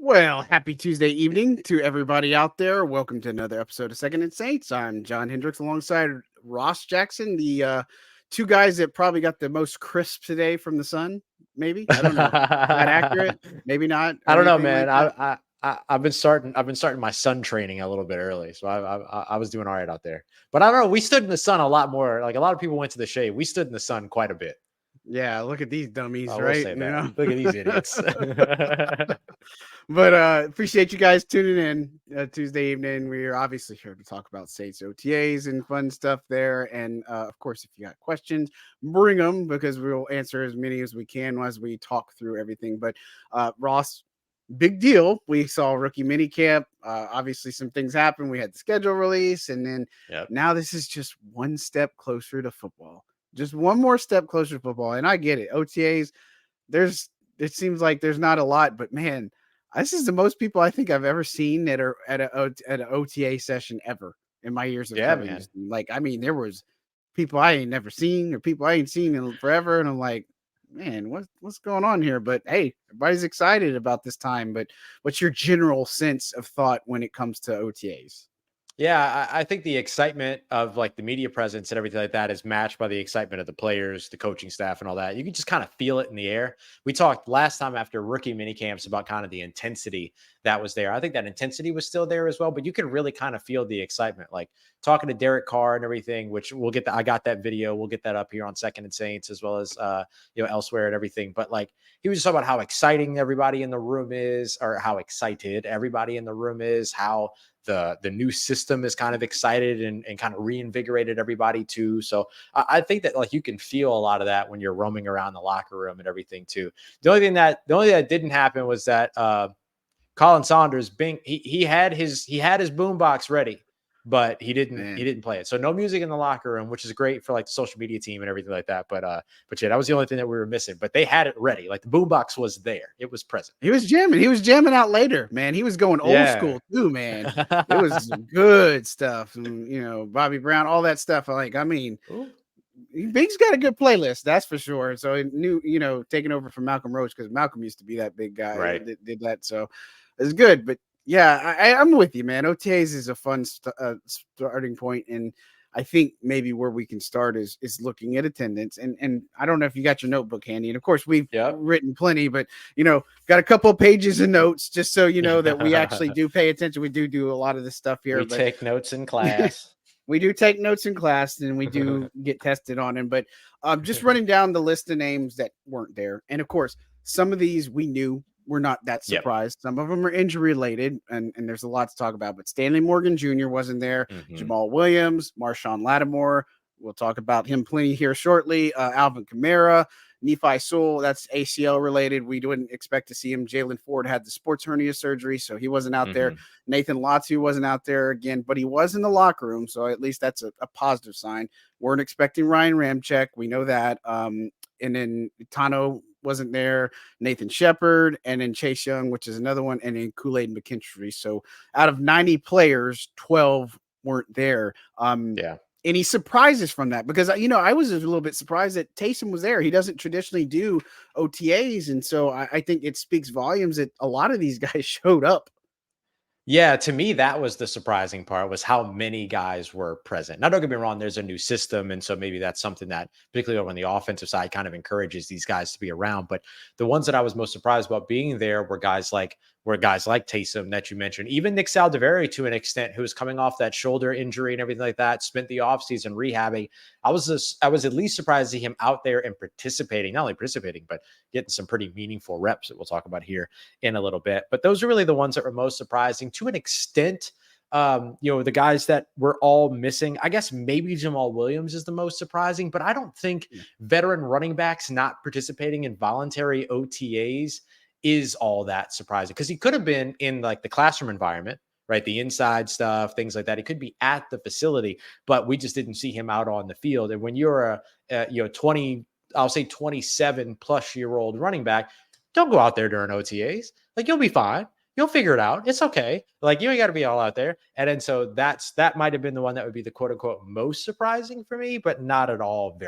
Well, happy Tuesday evening to everybody out there. Welcome to another episode of Second and Saints. I'm John Hendricks alongside Ross Jackson, the two guys that probably got the most crisp today from the sun. Maybe I don't know. Is that accurate? Maybe not, I or don't know, anything man. like that. I've been starting my sun training a little bit early, so I was doing all right out there. But I don't know. We stood in the sun a lot more. Like a lot of people went to the shade. We stood in the sun quite a bit. Yeah, look at these dummies, I will right? say You that. know. Look at these idiots. But appreciate you guys tuning in Tuesday evening. We are obviously here to talk about Saints OTAs and fun stuff there. And of course, if you got questions, bring them because we'll answer as many as we can as we talk through everything. But Ross, big deal. We saw rookie mini camp. Obviously, some things happened. We had the schedule release, and then Yep. now this is just one step closer to football. Just one more step closer to football. And I get it. OTAs, there's it seems like there's not a lot, but man, this is the most people I think I've ever seen at an OTA session ever in my years of Yeah, covering man. this. Like, I mean, there was people I ain't never seen or people I ain't seen in forever, and I'm like, man, what's going on here? But hey, everybody's excited about this time. But what's your general sense of thought when it comes to OTAs? Yeah, I think the excitement of like the media presence and everything like that is matched by the excitement of the players, the coaching staff, and all that. You can just kind of feel it in the air. We talked last time after rookie mini camps about kind of the intensity that was there. I think that intensity was still there as well, but you can really kind of feel the excitement. Like talking to Derek Carr and everything, which we'll get that. I got that video. We'll get that up here on Second and Saints as well as elsewhere and everything. But like he was just talking about how exciting everybody in the room is, or how excited everybody in the room is, how the new system is kind of excited and kind of reinvigorated everybody too. So I think that like you can feel a lot of that when you're roaming around the locker room and everything too. The only thing that didn't happen was that Colin Saunders, he had his boombox ready, but he Man, didn't play it. So no music in the locker room, which is great for like the social media team and everything like that. But yeah, that was the only thing that we were missing. But they had it ready. Like the boombox was there. It was present. he was jamming. He was jamming out later, man. He was going old Yeah. school too, man. It was some good stuff. And, Bobby Brown, all that stuff. I mean, Ooh. Big's got a good playlist, that's for sure. So it knew, taking over from Malcolm Roach because Malcolm used to be that big guy Right. that did that. So it's good. But yeah, I'm with you, man. OTAs is a fun starting point, and I think maybe where we can start is looking at attendance. And I don't know if you got your notebook handy. And of course, we've Yep. written plenty, but got a couple of pages of notes just so you know that we actually do pay attention. We do a lot of this stuff here, We but take notes in class. we do take notes in class and we do get tested on them. But just running down the list of names that weren't there. And of course, some of these we knew we're not that Yep. surprised. Some of them are injury related, and there's a lot to talk about. But Stanley Morgan Jr. wasn't there. Mhm. Jamal Williams, Marshawn Lattimore. We'll talk about him plenty here shortly. Alvin Kamara, Nephi Sewell, that's ACL related. We wouldn't expect to see him. Jalen Ford had the sports hernia surgery, so he wasn't out there. Mhm. Nathan Latu wasn't out there again, but he was in the locker room, so at least that's a positive sign. Weren't expecting Ryan Ramczyk. We know that. And then Tano wasn't there. Nathan Shepard, and then Chase Young, which is another one, and then Kool-Aid McKinstry. So out of 90 players, 12 weren't there. Yeah. Any surprises from that? Because I was a little bit surprised that Taysom was there. He doesn't traditionally do OTAs, and so I think it speaks volumes that a lot of these guys showed up. Yeah, to me, that was the surprising part was how many guys were present. Now, don't get me wrong, there's a new system. And so maybe that's something that, particularly on the offensive side, kind of encourages these guys to be around. But the ones that I was most surprised about being there were guys like Taysom that you mentioned, even Nick Saldiveri to an extent, who was coming off that shoulder injury and everything like that, spent the offseason rehabbing. I was at least surprised to see him out there and participating, not only participating, but getting some pretty meaningful reps that we'll talk about here in a little bit. But those are really the ones that were most surprising to an extent. The guys that were all missing, I guess maybe Jamal Williams is the most surprising, but I don't think veteran running backs not participating in voluntary OTAs is all that surprising, because he could have been in like the classroom environment, right? The inside stuff, things like that. He could be at the facility, but we just didn't see him out on the field. And when you're a 27 plus year old running back, don't go out there during OTAs. Like, you'll be fine. You'll figure it out. It's okay. Like, you ain't got to be all out there. And then so that might have been the one that would be the quote unquote most surprising for me, but not at all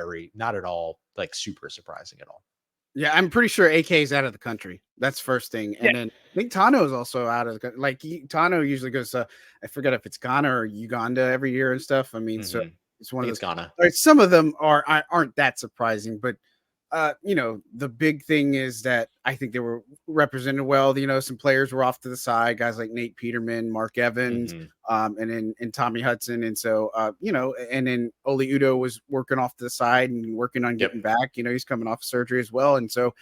like super surprising at all. Yeah, I'm pretty sure AK is out of the country. That's first thing. Yeah. And then I think Tano is also out of the country. Like Tano usually goes I forget if it's Ghana or Uganda every year and stuff. I mean, so it's one of It's those. Ghana. Like, some of them aren't that surprising, but the big thing is that I think they were represented well. Some players were off to the side, guys like Nate Peterman, Mark Evans, and Tommy Hudson. And so, and then Oli Udo was working off to the side and working on getting back. He's coming off surgery as well. And so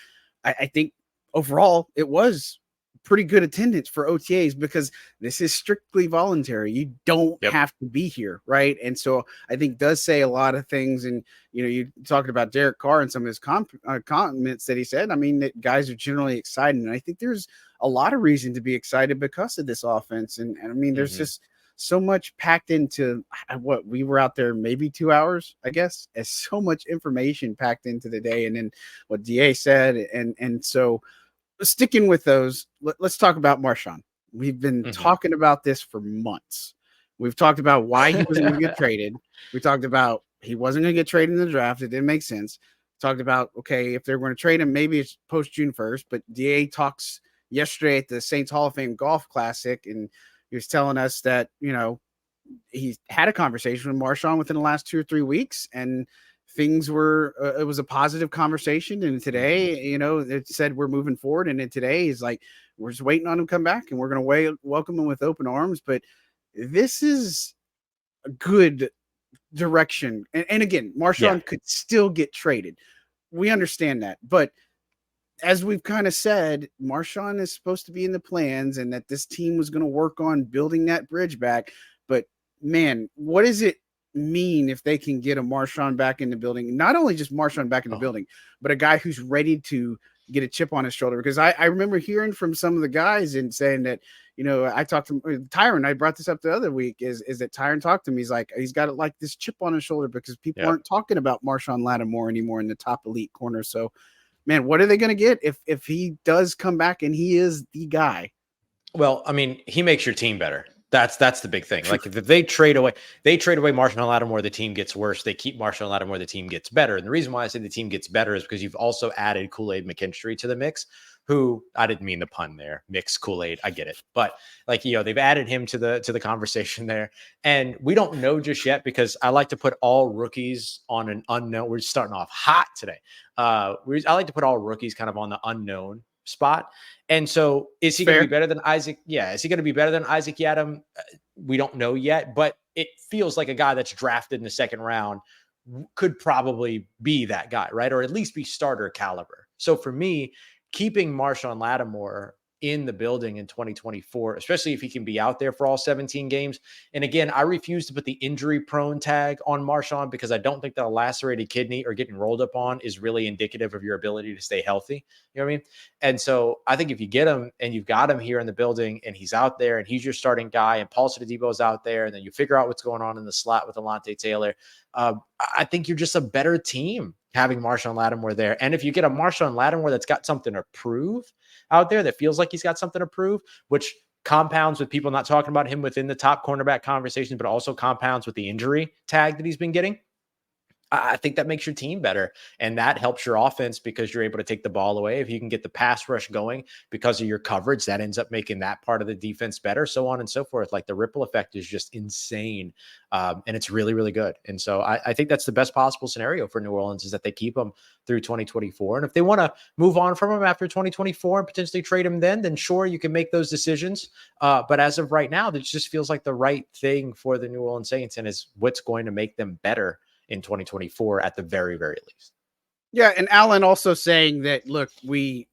I think overall it was pretty good attendance for OTAs because this is strictly voluntary. You don't have to be here, right? And so I think does say a lot of things. And you talking about Derek Carr and some of his comments that he said. I mean, that guys are generally excited, and I think there's a lot of reason to be excited because of this offense. And I mean, there's just so much packed into what we were out there, maybe 2 hours, I guess, as so much information packed into the day. And then what DA said, and so sticking with those, let's talk about Marshawn. We've been talking about this for months. We've talked about why he wasn't going to get traded. We talked about he wasn't going to get traded in the draft. It didn't make sense. Talked about, okay, if they're going to trade him, maybe it's post June 1st. But DA talks yesterday at the Saints Hall of Fame Golf Classic, and he was telling us that, he had a conversation with Marshawn within the last 2 or 3 weeks, and things were it was a positive conversation. And today, it said we're moving forward. And then today is like, we're just waiting on him to come back, and we're going to welcome him with open arms. But this is a good direction. And again, Marshawn could still get traded. We understand that. But as we've kind of said, Marshawn is supposed to be in the plans, and that this team was going to work on building that bridge back. But man, what does it mean if they can get a Marshawn back in the building? Not only just Marshawn back in the building, but a guy who's ready to get a chip on his shoulder. Because I remember hearing from some of the guys and saying that, I talked to Tyron. I brought this up the other week. Is that Tyron talked to me? He's like, he's got like this chip on his shoulder because people aren't talking about Marshawn Lattimore anymore in the top elite corner. So, man, what are they going to get if he does come back and he is the guy? Well, I mean, he makes your team better. That's the big thing. Like if they trade away Marshawn Lattimore, the team gets worse. They keep Marshawn Lattimore, the team gets better. And the reason why I say the team gets better is because you've also added Kool-Aid McKinstry to the mix, who I didn't mean the pun there. Mix Kool-Aid, I get it. But they've added him to the conversation there. And we don't know just yet because I like to put all rookies on an unknown. We're starting off hot today. I like to put all rookies kind of on the unknown spot. And so is he going to be better than Isaac? Yeah. Is he going to be better than Isaac Yiadom? We don't know yet, but it feels like a guy that's drafted in the second round could probably be that guy, right? Or at least be starter caliber. So for me, keeping Marshawn Lattimore in the building in 2024, especially if he can be out there for all 17 games. And again, I refuse to put the injury prone tag on Marshawn because I don't think that a lacerated kidney or getting rolled up on is really indicative of your ability to stay healthy. You know what I mean? And so I think if you get him and you've got him here in the building and he's out there and he's your starting guy and Paul Adebo out there, and then you figure out what's going on in the slot with Alontae Taylor, I think you're just a better team having Marshawn Lattimore there. And if you get a Marshawn Lattimore that's got something to prove out there, that feels like he's got something to prove, which compounds with people not talking about him within the top cornerback conversation, but also compounds with the injury tag that he's been getting, I think that makes your team better. And that helps your offense because you're able to take the ball away. If you can get the pass rush going because of your coverage, that ends up making that part of the defense better, so on and so forth. Like the ripple effect is just insane. And it's really, really good. And so I think that's the best possible scenario for New Orleans, is that they keep him through 2024. And if they want to move on from him after 2024 and potentially trade him then sure, you can make those decisions. But as of right now, that just feels like the right thing for the New Orleans Saints and is what's going to make them better in 2024 at the very, very least. Yeah. And Alan also saying that, look, we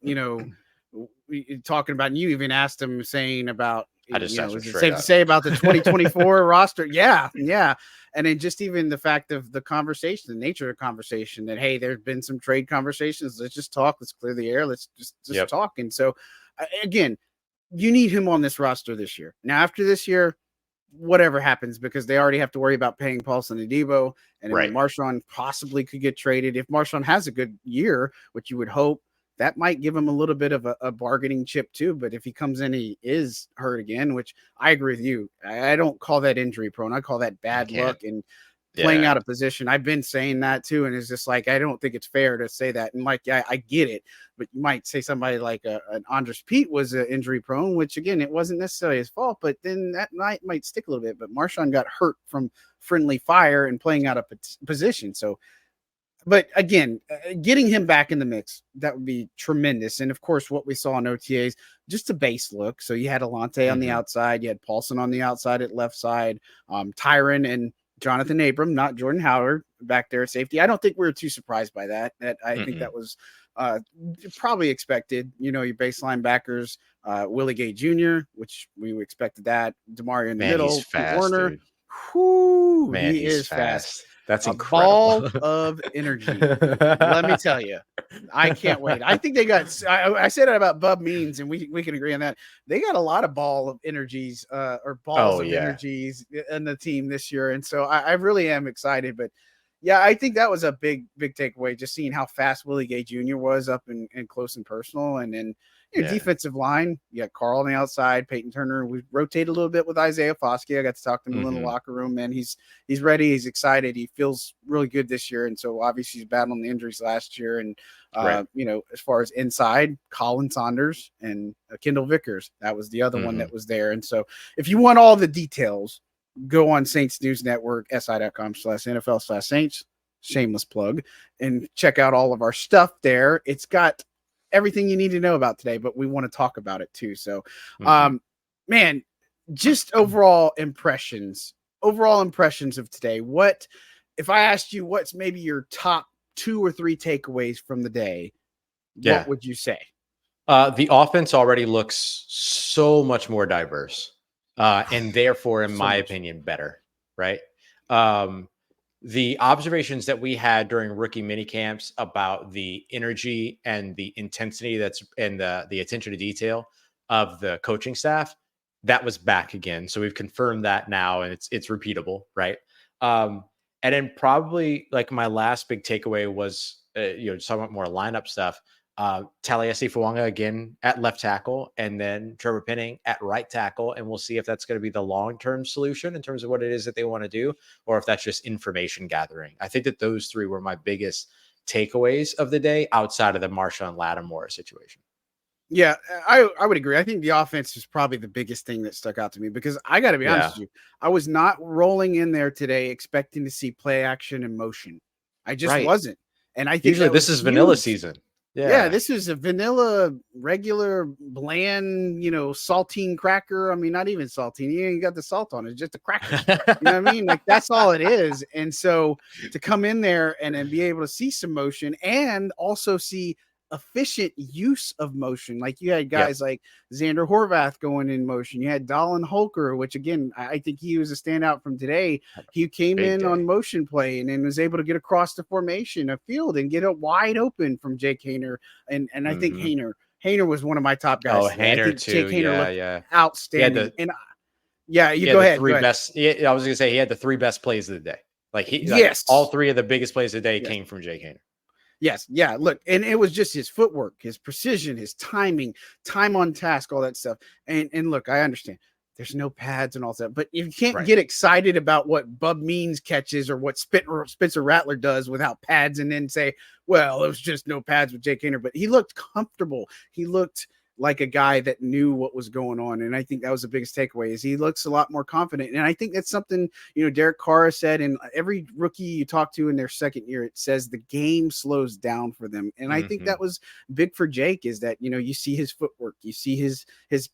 talking about, and you even asked him saying about, is it safe to say about the 2024 roster? Yeah. Yeah. And then just even the fact of the conversation, the nature of the conversation, that, hey, there's been some trade conversations. Let's just talk. Let's clear the air. Let's just talk. And so again, you need him on this roster this year. Now, after this year, whatever happens, because they already have to worry about paying Paulson Adebo, and then Marshawn possibly could get traded. If Marshawn has a good year, which you would hope, that might give him a little bit of a bargaining chip too. But if he comes in, he is hurt again, which I agree with you. I don't call that injury prone. I call that bad luck. And playing Yeah. out of position. I've been saying that too, and it's just like I don't think it's fair to say that. And like, yeah, I get it, but you might say somebody like an Andres Pete was injury prone, which again, it wasn't necessarily his fault, but then that might stick a little bit. But Marshawn got hurt from friendly fire and playing out of position, so but again, getting him back in the mix, that would be tremendous. And of course, what we saw in OTAs, just a base look. So you had Alante on the outside, you had Paulson on the outside at left side, Tyron and Jonathan Abram, not Jordan Howard, back there at safety. I don't think we were too surprised by that. I think that was probably expected. You know, your baseline backers, Willie Gay Jr., which we expected that. Demario in the Man, he's middle, Pete fast, Warner. dude. Whoo, Man, he he's is fast. fast. That's A incredible. ball of energy. Let me tell you, I can't wait. I think they got. I said it about Bub Means, and we can agree on that. They got a lot of ball of energies, or balls of energies in the team this year, and so I really am excited. But yeah, I think that was a big takeaway. Just seeing how fast Willie Gay Jr. was up and close and personal, and then defensive line. You got Carl on the outside, Peyton Turner. We rotate a little bit with Isaiah Foskey. I got to talk to him in the locker room, man. He's ready. He's excited. He feels really good this year. And so obviously he's battling the injuries last year. And, you know, as far as inside, Colin Saunders and Kendall Vickers, that was the other one that was there. And so if you want all the details, go on Saints News Network, si.com/NFL/Saints, shameless plug, and check out all of our stuff there. It's got everything you need to know about today, but we want to talk about it too. So, man, just overall impressions of today. What, if I asked you what's maybe your top 2 or 3 takeaways from the day, what would you say? The offense already looks so much more diverse, and therefore, in my opinion, better, right? The observations that we had during rookie mini camps about the energy and the intensity and the attention to detail of the coaching staff, that was back again. So we've confirmed that now, and it's repeatable, right? And then probably like my last big takeaway was, talking more lineup stuff. Taliesin Fuanga again at left tackle, and then Trevor Penning at right tackle. And we'll see if that's going to be the long-term solution in terms of what it is that they want to do, or if that's just information gathering. I think that those 3 were my biggest takeaways of the day outside of the Marshawn Lattimore situation. Yeah, I would agree. I think the offense is probably the biggest thing that stuck out to me, because I got to be honest with you, I was not rolling in there today expecting to see play action and motion. I just wasn't. And I think usually this is vanilla season. Yeah, this is a vanilla, regular, bland, saltine cracker. I mean, not even saltine. You ain't got the salt on it. It's just a cracker. You know what I mean? Like, that's all it is. And so to come in there and be able to see some motion and also see efficient use of motion. Like, you had guys like Xander Horvath going in motion. You had Dallin Holker, which again, I think he was a standout from today. He came in on motion play and then was able to get across the formation of field and get it wide open from Jake Haener. And I think Haener was one of my top guys. Oh, Haener too. Jake Haener looked outstanding. Go ahead. I was gonna say he had the 3 best plays of the day. Like all 3 of the biggest plays of the day came from Jake Haener. Yes. Yeah. Look, and it was just his footwork, his precision, his timing, time on task, all that stuff. And look, I understand there's no pads and all that, but you can't get excited about what Bub Means catches or what Spencer Rattler does without pads and then say, well, it was just no pads with Jake Haener. But he looked comfortable. He looked like a guy that knew what was going on. And I think that was the biggest takeaway, is he looks a lot more confident. And I think that's something, Derek Carr said, and every rookie you talk to in their second year, it says the game slows down for them. And I think that was big for Jake, is that, you see his footwork, you see his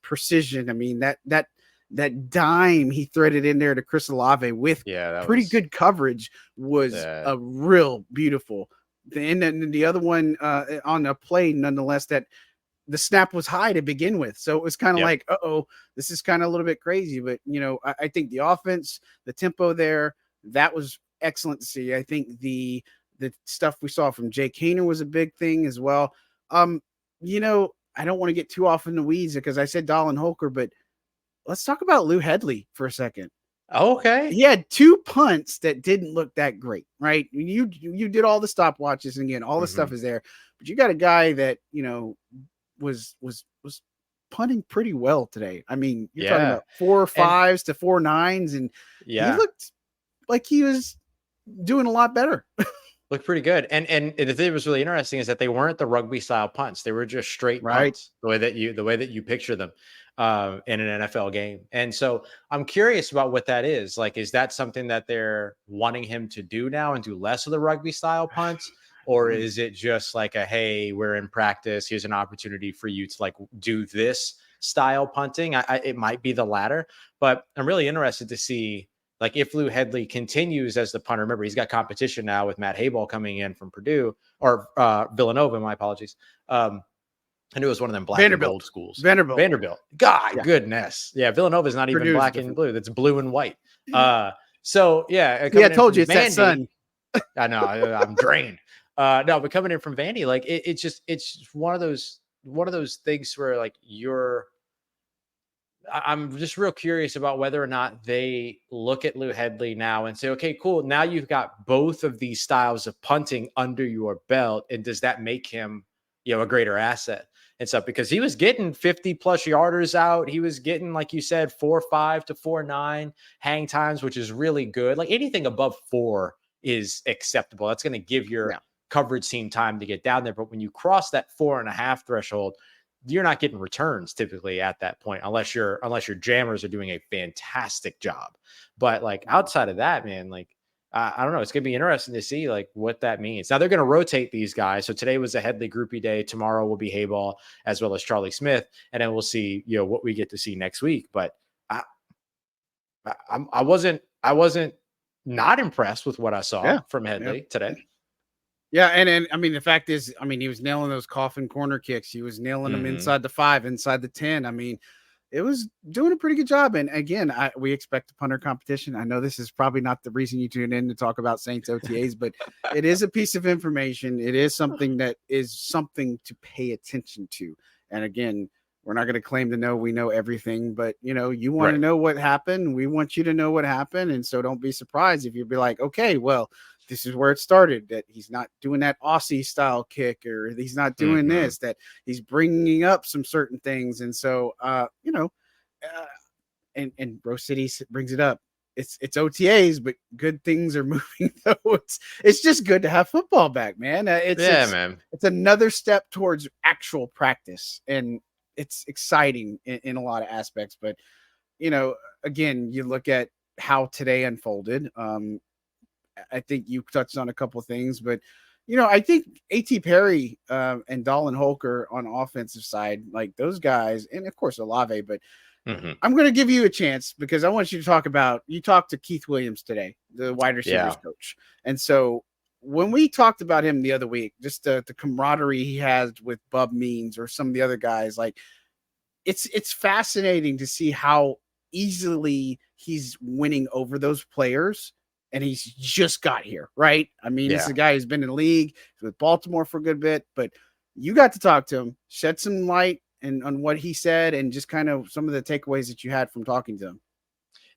precision. I mean, that dime he threaded in there to Chris Olave with pretty good coverage was a real beautiful. And then the other one on a play, nonetheless, that the snap was high to begin with. So it was kind of like, this is kind of a little bit crazy. But, I think the offense, the tempo there, that was excellent to see. I think the stuff we saw from Jake Haener was a big thing as well. I don't want to get too off in the weeds because I said Dallin Holker, but let's talk about Lou Hedley for a second. Okay. He had 2 punts that didn't look that great, right? You did all the stopwatches, and again, all the stuff is there, but you got a guy that, was punting pretty well today. I mean, you're talking about 4 5s to 4 9s, and he looked like he was doing a lot better. Looked pretty good. And the thing that was really interesting is that they weren't the rugby style punts. They were just straight Right. punts, the way that you picture them in an NFL game. And so I'm curious about what that is. Like, is that something that they're wanting him to do now and do less of the rugby style punts? Or is it just like a, hey, we're in practice, here's an opportunity for you to like do this style punting? It might be the latter, but I'm really interested to see, like, if Lou Hedley continues as the punter. Remember, he's got competition now with Matt Hayball coming in from Purdue or Villanova. My apologies. I knew it was one of them black and gold schools. Vanderbilt. God, Yeah. goodness. Yeah, Villanova is not even Purdue's black different. and blue. That's blue and white. So yeah, Yeah, I told you it's that sun. I know I'm drained. No, but coming in from Vandy, like it's one of those things where like I'm just real curious about whether or not they look at Lou Hedley now and say, okay, cool. Now you've got both of these styles of punting under your belt. And does that make him, a greater asset and stuff? Because he was getting 50 plus yarders out. He was getting, like you said, 4.5 to 4.9 hang times, which is really good. Like anything above 4 is acceptable. That's going to give your coverage team time to get down there. But when you cross that 4.5 threshold, you're not getting returns typically at that point, unless your jammers are doing a fantastic job. But like outside of that, man, like I don't know. It's gonna be interesting to see like what that means. Now they're gonna rotate these guys. So today was a Hedley groupie day. Tomorrow will be Hayball as well as Charlie Smith, and then we'll see what we get to see next week. But I wasn't not impressed with what I saw from Hedley today. Yeah, and I mean the fact is, I mean he was nailing those coffin corner kicks. He was nailing them inside the 5, inside the 10. I mean, it was doing a pretty good job. And again, we expect a punter competition. I know this is probably not the reason you tune in to talk about Saints OTAs, but it is a piece of information. It is something that is something to pay attention to. And again, we're not going to claim to know we know everything, but you want to know what happened. We want you to know what happened. And so don't be surprised if you be like, okay, well, this is where it started, that he's not doing that Aussie style kick, or he's not doing this, that he's bringing up some certain things. And so, and Rose City brings it up. It's OTAs, but good things are moving. Though it's just good to have football back, man. Man. It's another step towards actual practice, and it's exciting in a lot of aspects. But again, you look at how today unfolded. I think you touched on a couple of things, but I think A.T. Perry and Dolan Holker on offensive side, like those guys, and of course Olave, but I'm going to give you a chance because I want you to talk about, you talked to Keith Williams today, the wide receivers coach. And so when we talked about him the other week, just the camaraderie he has with Bub Means or some of the other guys, like it's fascinating to see how easily he's winning over those players. And he's just got here, right? I mean, this is a guy who's been in the league, with Baltimore for a good bit, but you got to talk to him, shed some light on what he said, and just kind of some of the takeaways that you had from talking to him.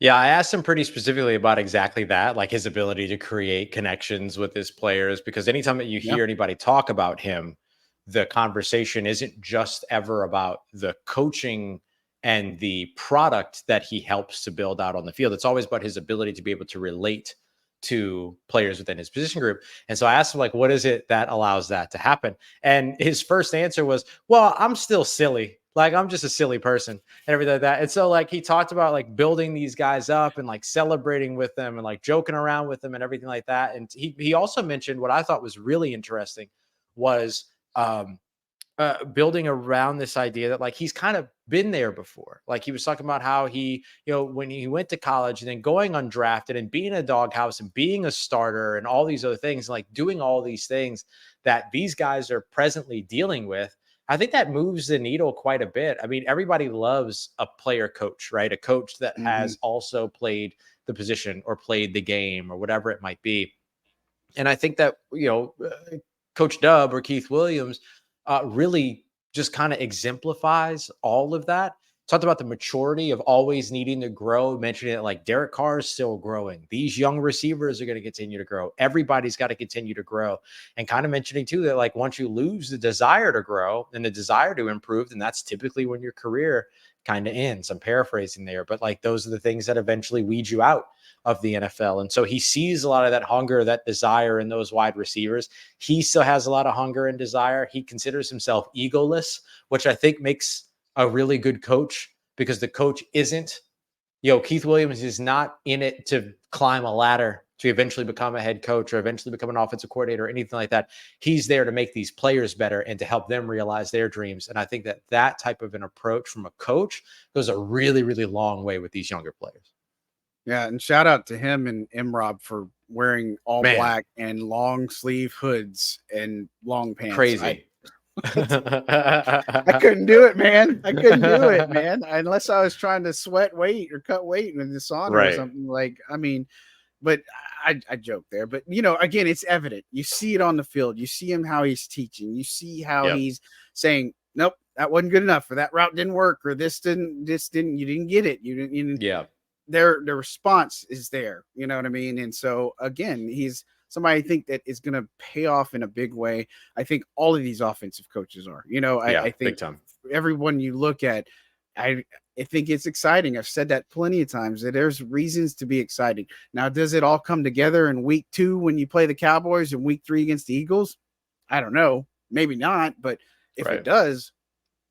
Yeah, I asked him pretty specifically about exactly that, like his ability to create connections with his players, because anytime that you hear anybody talk about him, the conversation isn't just ever about the coaching and the product that he helps to build out on the field. It's always about his ability to be able to relate to players within his position group. And so I asked him, like, what is it that allows that to happen? And his first answer was, well, I'm still silly. Like, I'm just a silly person and everything like that. And so like, he talked about like building these guys up and like celebrating with them and like joking around with them and everything like that. And he also mentioned what I thought was really interesting was, building around this idea that like he's kind of been there before. Like he was talking about how he, when he went to college and then going undrafted and being a doghouse and being a starter and all these other things, like doing all these things that these guys are presently dealing with. I think that moves the needle quite a bit. I mean, everybody loves a player coach, right? A coach that has also played the position or played the game or whatever it might be. And I think that, Coach Dub or Keith Williams really just kind of exemplifies all of that. talked about the maturity of always needing to grow, mentioning it like Derek Carr is still growing. These young receivers are going to continue to grow. Everybody's got to continue to grow. And kind of mentioning too that like once you lose the desire to grow and the desire to improve, then that's typically when your career kind of ends. I'm paraphrasing there, but like those are the things that eventually weed you out of the NFL. And so he sees a lot of that hunger, that desire in those wide receivers. He still has a lot of hunger and desire. He considers himself egoless, which I think makes a really good coach, because the coach isn't, Keith Williams is not in it to climb a ladder to eventually become a head coach or eventually become an offensive coordinator or anything like that. He's there to make these players better and to help them realize their dreams. And I think that that type of an approach from a coach goes a really, really long way with these younger players. Yeah, and shout out to him and Imrob for wearing all black and long sleeve hoods and long pants. Crazy. I couldn't do it, man. I couldn't do it, man. Unless I was trying to sweat weight or cut weight in the sauna or something. Like, I mean, but I joke there. But again, it's evident. You see it on the field. You see him how he's teaching. You see how he's saying, nope, that wasn't good enough, or that route didn't work, or this didn't, you didn't get it. You didn't. Their response is there. You know what I mean? And so again, he's somebody I think that is going to pay off in a big way. I think all of these offensive coaches are, I think big time. Everyone you look at, I think it's exciting. I've said that plenty of times that there's reasons to be excited. Now, does it all come together in week 2 when you play the Cowboys and week 3 against the Eagles? I don't know. Maybe not, but if it does,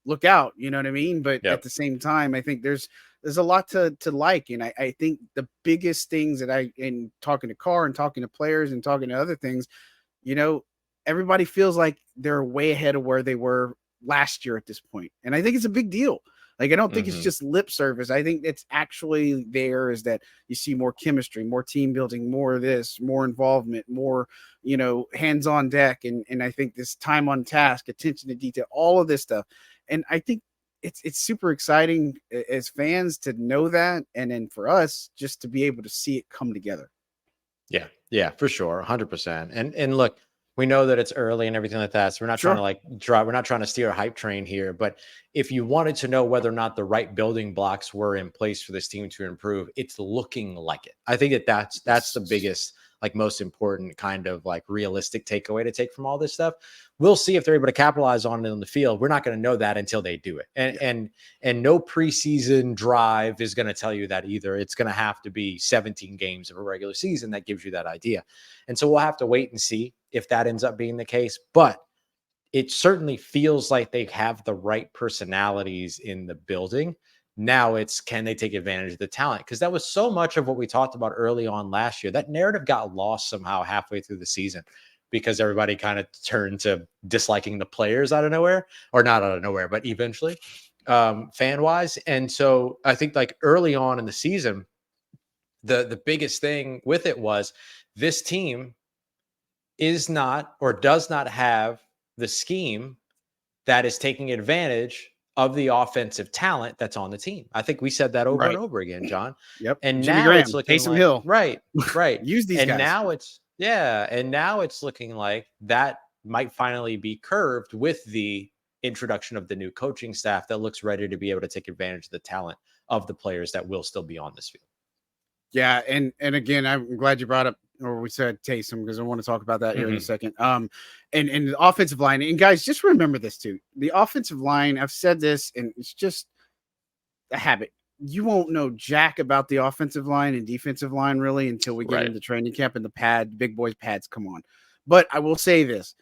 look out. You know what I mean? But at the same time, I think there's a lot to like. And I think the biggest things that in talking to Carr and talking to players and talking to other things, everybody feels like they're way ahead of where they were last year at this point. And I think it's a big deal. Like, I don't think it's just lip service. I think it's actually there is that you see more chemistry, more team building, more of this, more involvement, more, hands on deck. And I think this time on task, attention to detail, all of this stuff. And I think it's super exciting as fans to know that. And then for us just to be able to see it come together. Yeah, for sure. 100%. And look, we know that it's early and everything like that. So we're not trying to we're not trying to steer a hype train here, but if you wanted to know whether or not the right building blocks were in place for this team to improve, it's looking like it. I think that's the biggest, like most important kind of like realistic takeaway to take from all this stuff. We'll see if they're able to capitalize on it on the field. We're not going to know that until they do it. And no preseason drive is going to tell you that either. It's going to have to be 17 games of a regular season that gives you that idea. And so we'll have to wait and see if that ends up being the case. But it certainly feels like they have the right personalities in the building. Now it's, can they take advantage of the talent? Because that was so much of what we talked about early on last year. That narrative got lost somehow halfway through the season because everybody kind of turned to disliking the players out of nowhere, or not out of nowhere, but eventually fan wise. And so I think like early on in the season, the biggest thing with it was this team is not or does not have the scheme that is taking advantage of the offensive talent that's on the team. I think we said that over and over again, John. Yep. And Jimmy now Graham, it's looking Taysom like, Hill. Right. Use these and guys. Now it's looking like that might finally be curved with the introduction of the new coaching staff that looks ready to be able to take advantage of the talent of the players that will still be on this field. Yeah, and again, I'm glad you brought up, or we said Taysom, because I want to talk about that here in a second. And the offensive line, and guys, just remember this too. The offensive line, I've said this, and it's just a habit. You won't know jack about the offensive line and defensive line really until we get into training camp and the big boys pads come on. But I will say this: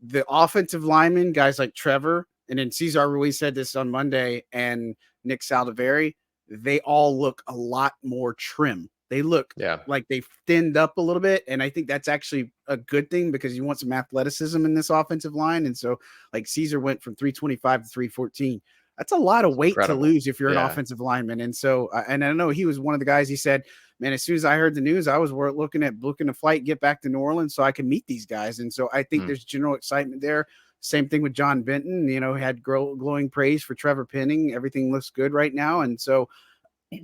the offensive linemen, guys like Trevor, and then Cesar Ruiz said this on Monday, and Nick Saldiveri, they all look a lot more trim. They look like they've thinned up a little bit. And I think that's actually a good thing because you want some athleticism in this offensive line. And so like Caesar went from 325 to 314. That's a lot of weight to lose if you're an offensive lineman. And so, and I know he was one of the guys, he said, man, as soon as I heard the news, I was looking at booking a flight, get back to New Orleans so I can meet these guys. And so I think there's general excitement there. Same thing with John Benton, had glowing praise for Trevor Penning. Everything looks good right now. And so,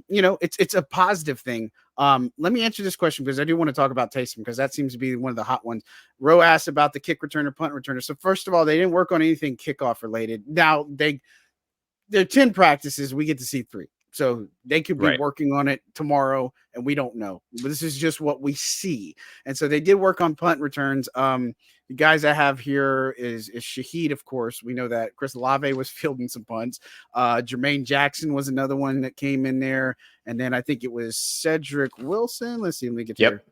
it's a positive thing. Let me answer this question because I do want to talk about Taysom because that seems to be one of the hot ones. Roe asked about the kick returner, punt returner. So first of all, they didn't work on anything kickoff related. Now there are 10 practices. We get to see 3. So they could be Right. working on it tomorrow and we don't know. But this is just what we see. And so they did work on punt returns. The guys I have here is Shaheed, of course. We know that Chris Olave was fielding some punts. Jermaine Jackson was another one that came in there. And then I think it was Cedric Wilson. Let's see, let me get Yep. here.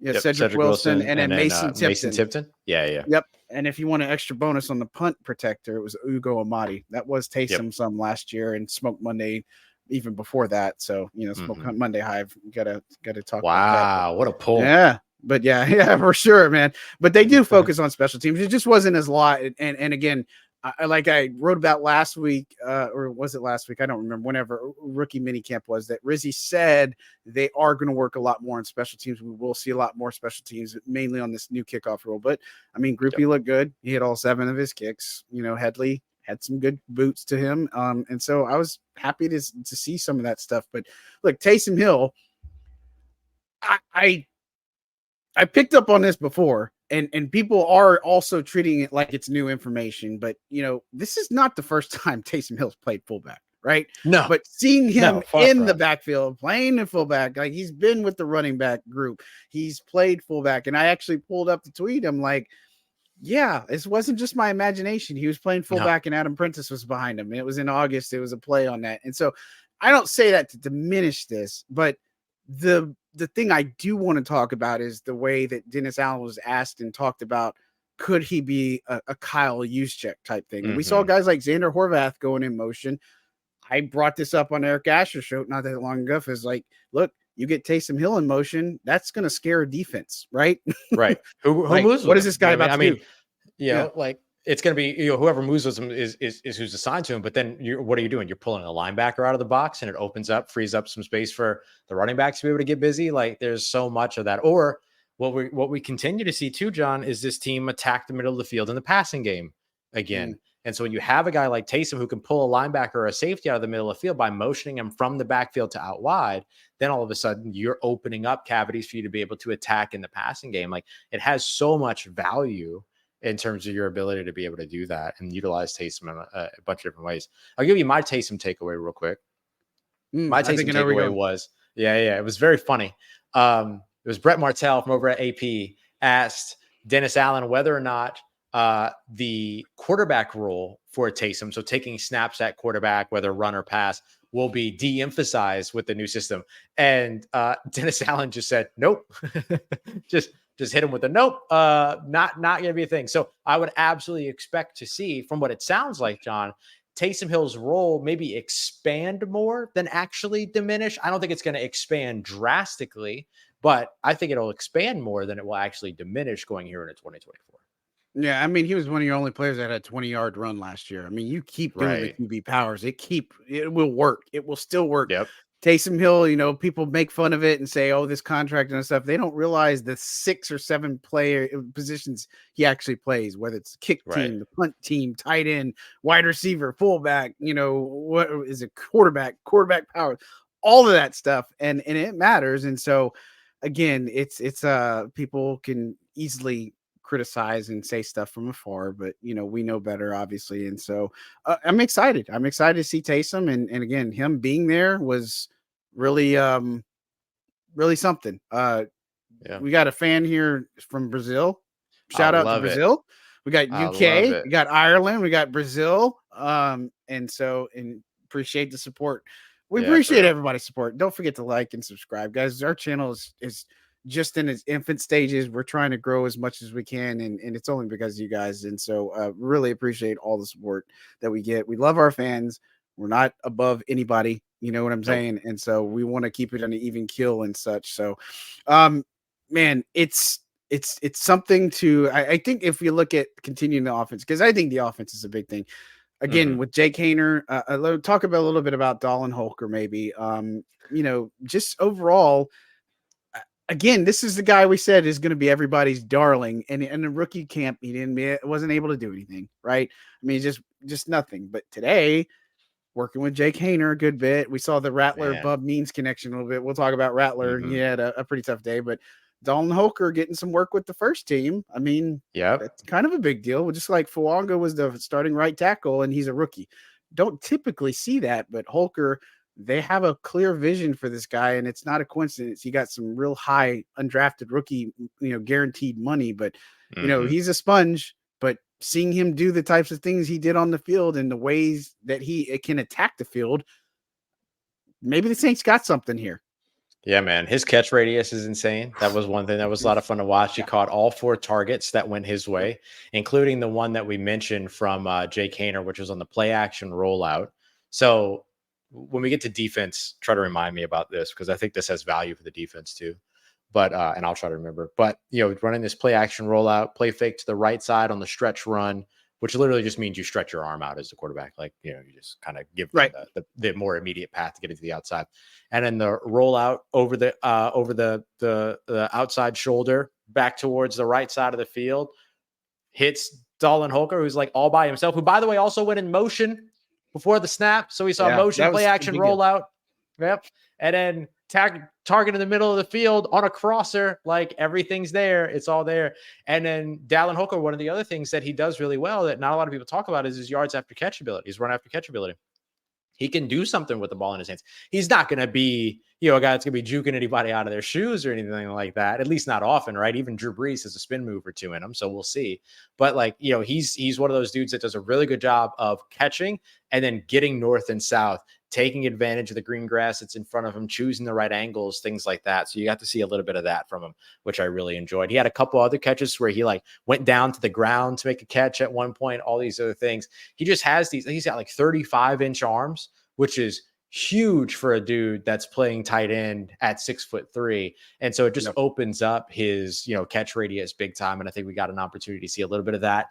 Yeah, Yep. Cedric Wilson and then Mason Mason Tipton. Tipton. Yeah. Yeah. Yep. And if you want an extra bonus on the punt protector, it was Ugo Amadi. That was Yep. Taysom some last year and Smoke Monday even before that. So, Smoke Monday Hive, gotta talk about that. Wow, what a pull. Yeah. But yeah, for sure, man. But they do focus on special teams. It just wasn't as lot. And again, I wrote about last week, or was it last week? I don't remember. Whenever rookie minicamp was, that Rizzy said they are going to work a lot more on special teams. We will see a lot more special teams, mainly on this new kickoff rule. But I mean, Groupie looked good. He hit all 7 of his kicks. Headley had some good boots to him, and so I was happy to see some of that stuff. But look, Taysom Hill, I picked up on this before. And people are also treating it like it's new information, but this is not the first time Taysom Hill's played fullback, right? No, but seeing him far in from. the backfield playing the fullback, like he's been with the running back group, he's played fullback, and I actually pulled up the tweet. I'm like, yeah, this wasn't just my imagination. He was playing fullback, and Adam Prentice was behind him, and it was in August. It was a play on that, and so I don't say that to diminish this, but the thing I do want to talk about is the way that Dennis Allen was asked and talked about, could he be a Kyle Juszczyk type thing? And we saw guys like Xander Horvath going in motion. I brought this up on Eric Asher's show not that long ago. Is like, look, you get Taysom Hill in motion, that's going to scare a defense, right? Right. Who like, moves? What is this guy about to do? Like it's going to be whoever moves with him is who's assigned to him. But then what are you doing? You're pulling a linebacker out of the box, and it frees up some space for the running backs to be able to get busy. Like there's so much of that. Or what we continue to see too, John, is this team attack the middle of the field in the passing game again. And so when you have a guy like Taysom who can pull a linebacker or a safety out of the middle of the field by motioning him from the backfield to out wide, then all of a sudden you're opening up cavities for you to be able to attack in the passing game. Like it has so much value in terms of your ability to be able to do that and utilize Taysom in a bunch of different ways. I'll give you my Taysom takeaway real quick. My Taysom takeaway was, it was very funny. It was Brett Martell from over at AP asked Dennis Allen whether or not the quarterback role for Taysom, so taking snaps at quarterback, whether run or pass, will be de-emphasized with the new system. And Dennis Allen just said, nope. Just hit him with a nope. Not going to be a thing. So I would absolutely expect to see, from what it sounds like, John, Taysom Hill's role maybe expand more than actually diminish. I don't think it's going to expand drastically, but I think it'll expand more than it will actually diminish going here into 2024. Yeah, I mean, he was one of your only players that had a 20-yard run last year. I mean, you keep doing the QB powers. It will work. It will still work. Yep. Taysom Hill, people make fun of it and say, oh, this contract and stuff. They don't realize the 6 or 7 player positions he actually plays, whether it's the kick team, the punt team, tight end, wide receiver, fullback, what is it, quarterback power, all of that stuff. And it matters. And so again, it's people can easily criticize and say stuff from afar, but we know better, obviously. And so I'm excited to see Taysom, and again, him being there was really something. We got a fan here from Brazil. Shout out to Brazil. We got UK, we got Ireland, we got Brazil, and appreciate the support. We appreciate everybody's support. Don't forget to like and subscribe, guys. Our channel is just in its infant stages. We're trying to grow as much as we can, and it's only because of you guys. And so really appreciate all the support that we get. We love our fans. We're not above anybody, you know what I'm saying? And so we want to keep it on an even keel and such. So man, it's something to, I think if you look at continuing the offense, because I think the offense is a big thing. Again, with Jake Haener, talk about a little bit about Dallin Holker, maybe. Just overall, again, this is the guy we said is going to be everybody's darling, and in the rookie camp, he wasn't able to do anything, right? I mean, just nothing. But today, working with Jake Haener a good bit, we saw the Rattler Bub Means connection a little bit. We'll talk about Rattler. He had a pretty tough day, but Dallin Holker getting some work with the first team. I mean, that's kind of a big deal. Just like Fuanga was the starting right tackle, and he's a rookie. don't typically see that, but Holker, they have a clear vision for this guy, and it's not a coincidence. He got some real high undrafted rookie, guaranteed money, but Mhm. he's a sponge. But seeing him do the types of things he did on the field and the ways that he can attack the field, maybe the Saints got something here. Yeah, man. His catch radius is insane. That was one thing that was a lot of fun to watch. He Yeah. caught all 4 targets that went his Yep. way, including the one that we mentioned from Jake Haener, which was on the play action rollout. So when we get to defense, try to remind me about this because I think this has value for the defense too. But and I'll try to remember. But running this play action rollout, play fake to the right side on the stretch run, which literally just means you stretch your arm out as the quarterback. Like, you just kind of give them Right. the more immediate path to get into the outside. And then the rollout over the outside shoulder back towards the right side of the field hits Dallin Holker, who's like all by himself, who, by the way, also went in motion before the snap. So we saw Yeah, motion that play was a action big deal. rollout. Yep. And then target in the middle of the field on a crosser, like everything's there. It's all there. And then Dallin Holker, one of the other things that he does really well that not a lot of people talk about is his yards after catch ability, his run after catch ability. He can do something with the ball in his hands. He's not going to be, a guy that's going to be juking anybody out of their shoes or anything like that. At least not often, right? Even Drew Brees has a spin move or two in him, so we'll see. But he's one of those dudes that does a really good job of catching and then getting north and south, taking advantage of the green grass that's in front of him, choosing the right angles, things like that. So you got to see a little bit of that from him, which I really enjoyed. He had a couple other catches where he went down to the ground to make a catch at one point, all these other things. He just has he's got 35-inch arms, which is huge for a dude that's playing tight end at 6'3". And so it just opens up his, catch radius big time. And I think we got an opportunity to see a little bit of that,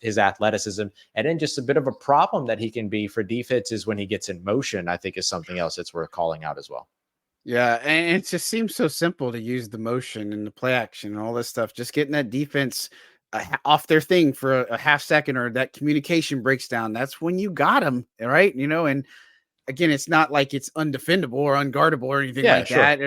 his athleticism. And then just a bit of a problem that he can be for defenses when he gets in motion, I think is something else that's worth calling out as well. Yeah, and it just seems so simple to use the motion and the play action and all this stuff. Just getting that defense off their thing for a half second, or that communication breaks down. That's when you got them, right? And again, it's not like it's undefendable or unguardable or anything like that,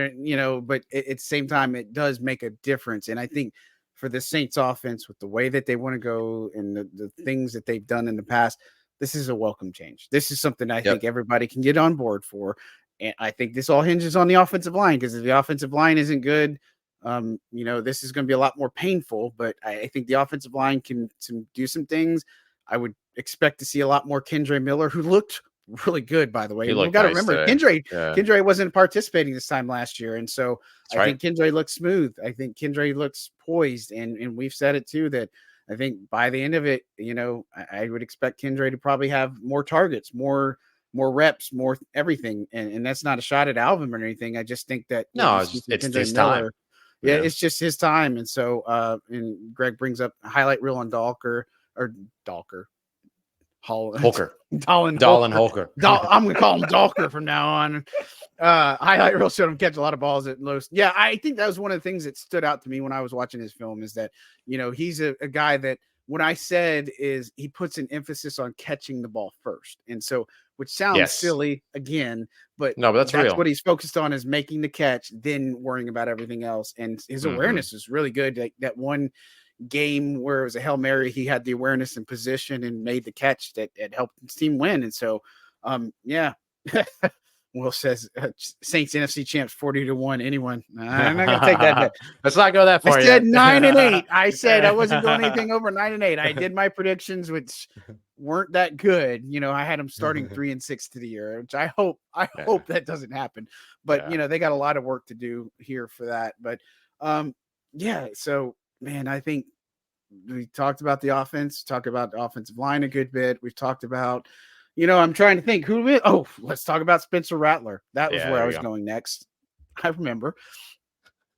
but at the same time, it does make a difference. And I think for the Saints offense, with the way that they want to go and the things that they've done in the past, this is a welcome change. This is something I think everybody can get on board for. And I think this all hinges on the offensive line, because if the offensive line isn't good, this is going to be a lot more painful. But I think the offensive line can do some things. I would expect to see a lot more Kendre Miller, who looked really good, by the way. We've got to remember Kendre wasn't participating this time last year. And so I think Kendre looks smooth. I think Kendre looks poised. And we've said it too, that I think by the end of it, I would expect Kendre to probably have more targets, more reps, more everything. And that's not a shot at Alvin or anything. I just think that it's his time. Yeah, it's just his time. And so and Greg brings up a highlight reel on Holker. Dallin Holker. I'm going to call him Dalker from now on. Highlight reel showed him catch a lot of balls at Los. Yeah, I think that was one of the things that stood out to me when I was watching his film, is that, he's a guy that, what I said is, he puts an emphasis on catching the ball first. And so, which sounds silly again, but that's real. What he's focused on, is making the catch, then worrying about everything else. And his awareness is really good. Like that one game where it was a Hail Mary, he had the awareness and position and made the catch that helped his team win. And so, Will says Saints NFC champs 40-1. Anyone? I'm not gonna take that bet. Let's not go that far. I said 9-8. I said I wasn't going anything over 9-8. I did my predictions, which weren't that good. I had them starting 3-6 to the year, which I hope that doesn't happen. But they got a lot of work to do here for that. But so man, I think we talked about the offense, talk about the offensive line a good bit. We've talked about, I'm trying to think let's talk about Spencer Rattler. That was where I was going next. I remember.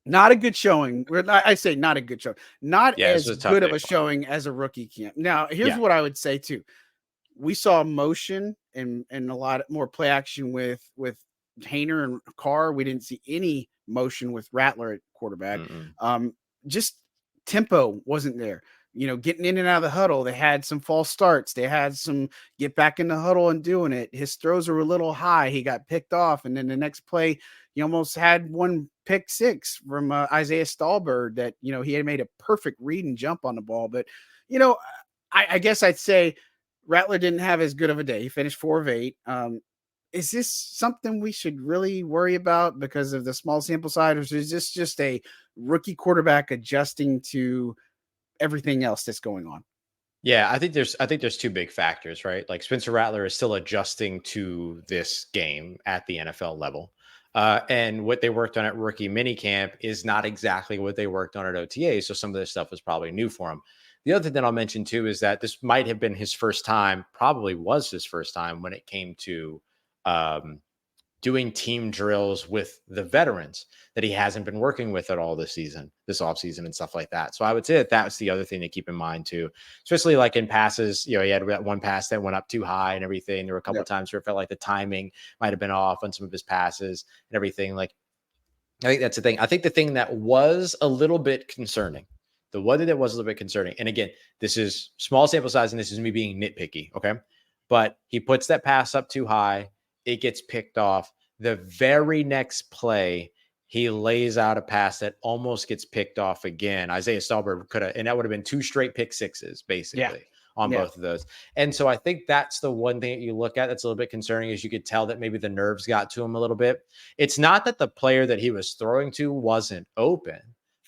Not a good showing. I say not a good showing. Not as good of a showing as a rookie camp. Now, here's what I would say too. We saw motion and a lot more play action with Haener and Carr. We didn't see any motion with Rattler at quarterback. Just tempo wasn't there. Getting in and out of the huddle, they had some false starts. They had some get back in the huddle and doing it. His throws were a little high. He got picked off. And then the next play, he almost had one pick six from Isaiah Stallbird that, he had made a perfect read and jump on the ball. But, I guess I'd say Rattler didn't have as good of a day. He finished 4 of 8. Is this something we should really worry about because of the small sample size, or is this just a rookie quarterback adjusting to everything else that's going on? Yeah, I think there's two big factors, right? Like Spencer Rattler is still adjusting to this game at the NFL level. And what they worked on at rookie minicamp is not exactly what they worked on at OTA. So some of this stuff was probably new for him. The other thing that I'll mention too is that this might have been his first time, probably was his first time when it came to um, doing team drills with the veterans that he hasn't been working with at all this season, this offseason and stuff like that. So I would say that that's the other thing to keep in mind too, especially like in passes, he had that one pass that went up too high and everything. There were a couple of times where it felt like the timing might've been off on some of his passes and everything. Like, I think that's the thing. I think the thing that was a little bit concerning, the one thing that was a little bit concerning, and again, this is small sample size and this is me being nitpicky. Okay. But he puts that pass up too high. It gets picked off. The very next play, he lays out a pass that almost gets picked off again. Isaiah Stallberg could have, and that would have been 2 straight pick sixes, basically, on both of those. And so I think that's the one thing that you look at that's a little bit concerning, is you could tell that maybe the nerves got to him a little bit. It's not that the player that he was throwing to wasn't open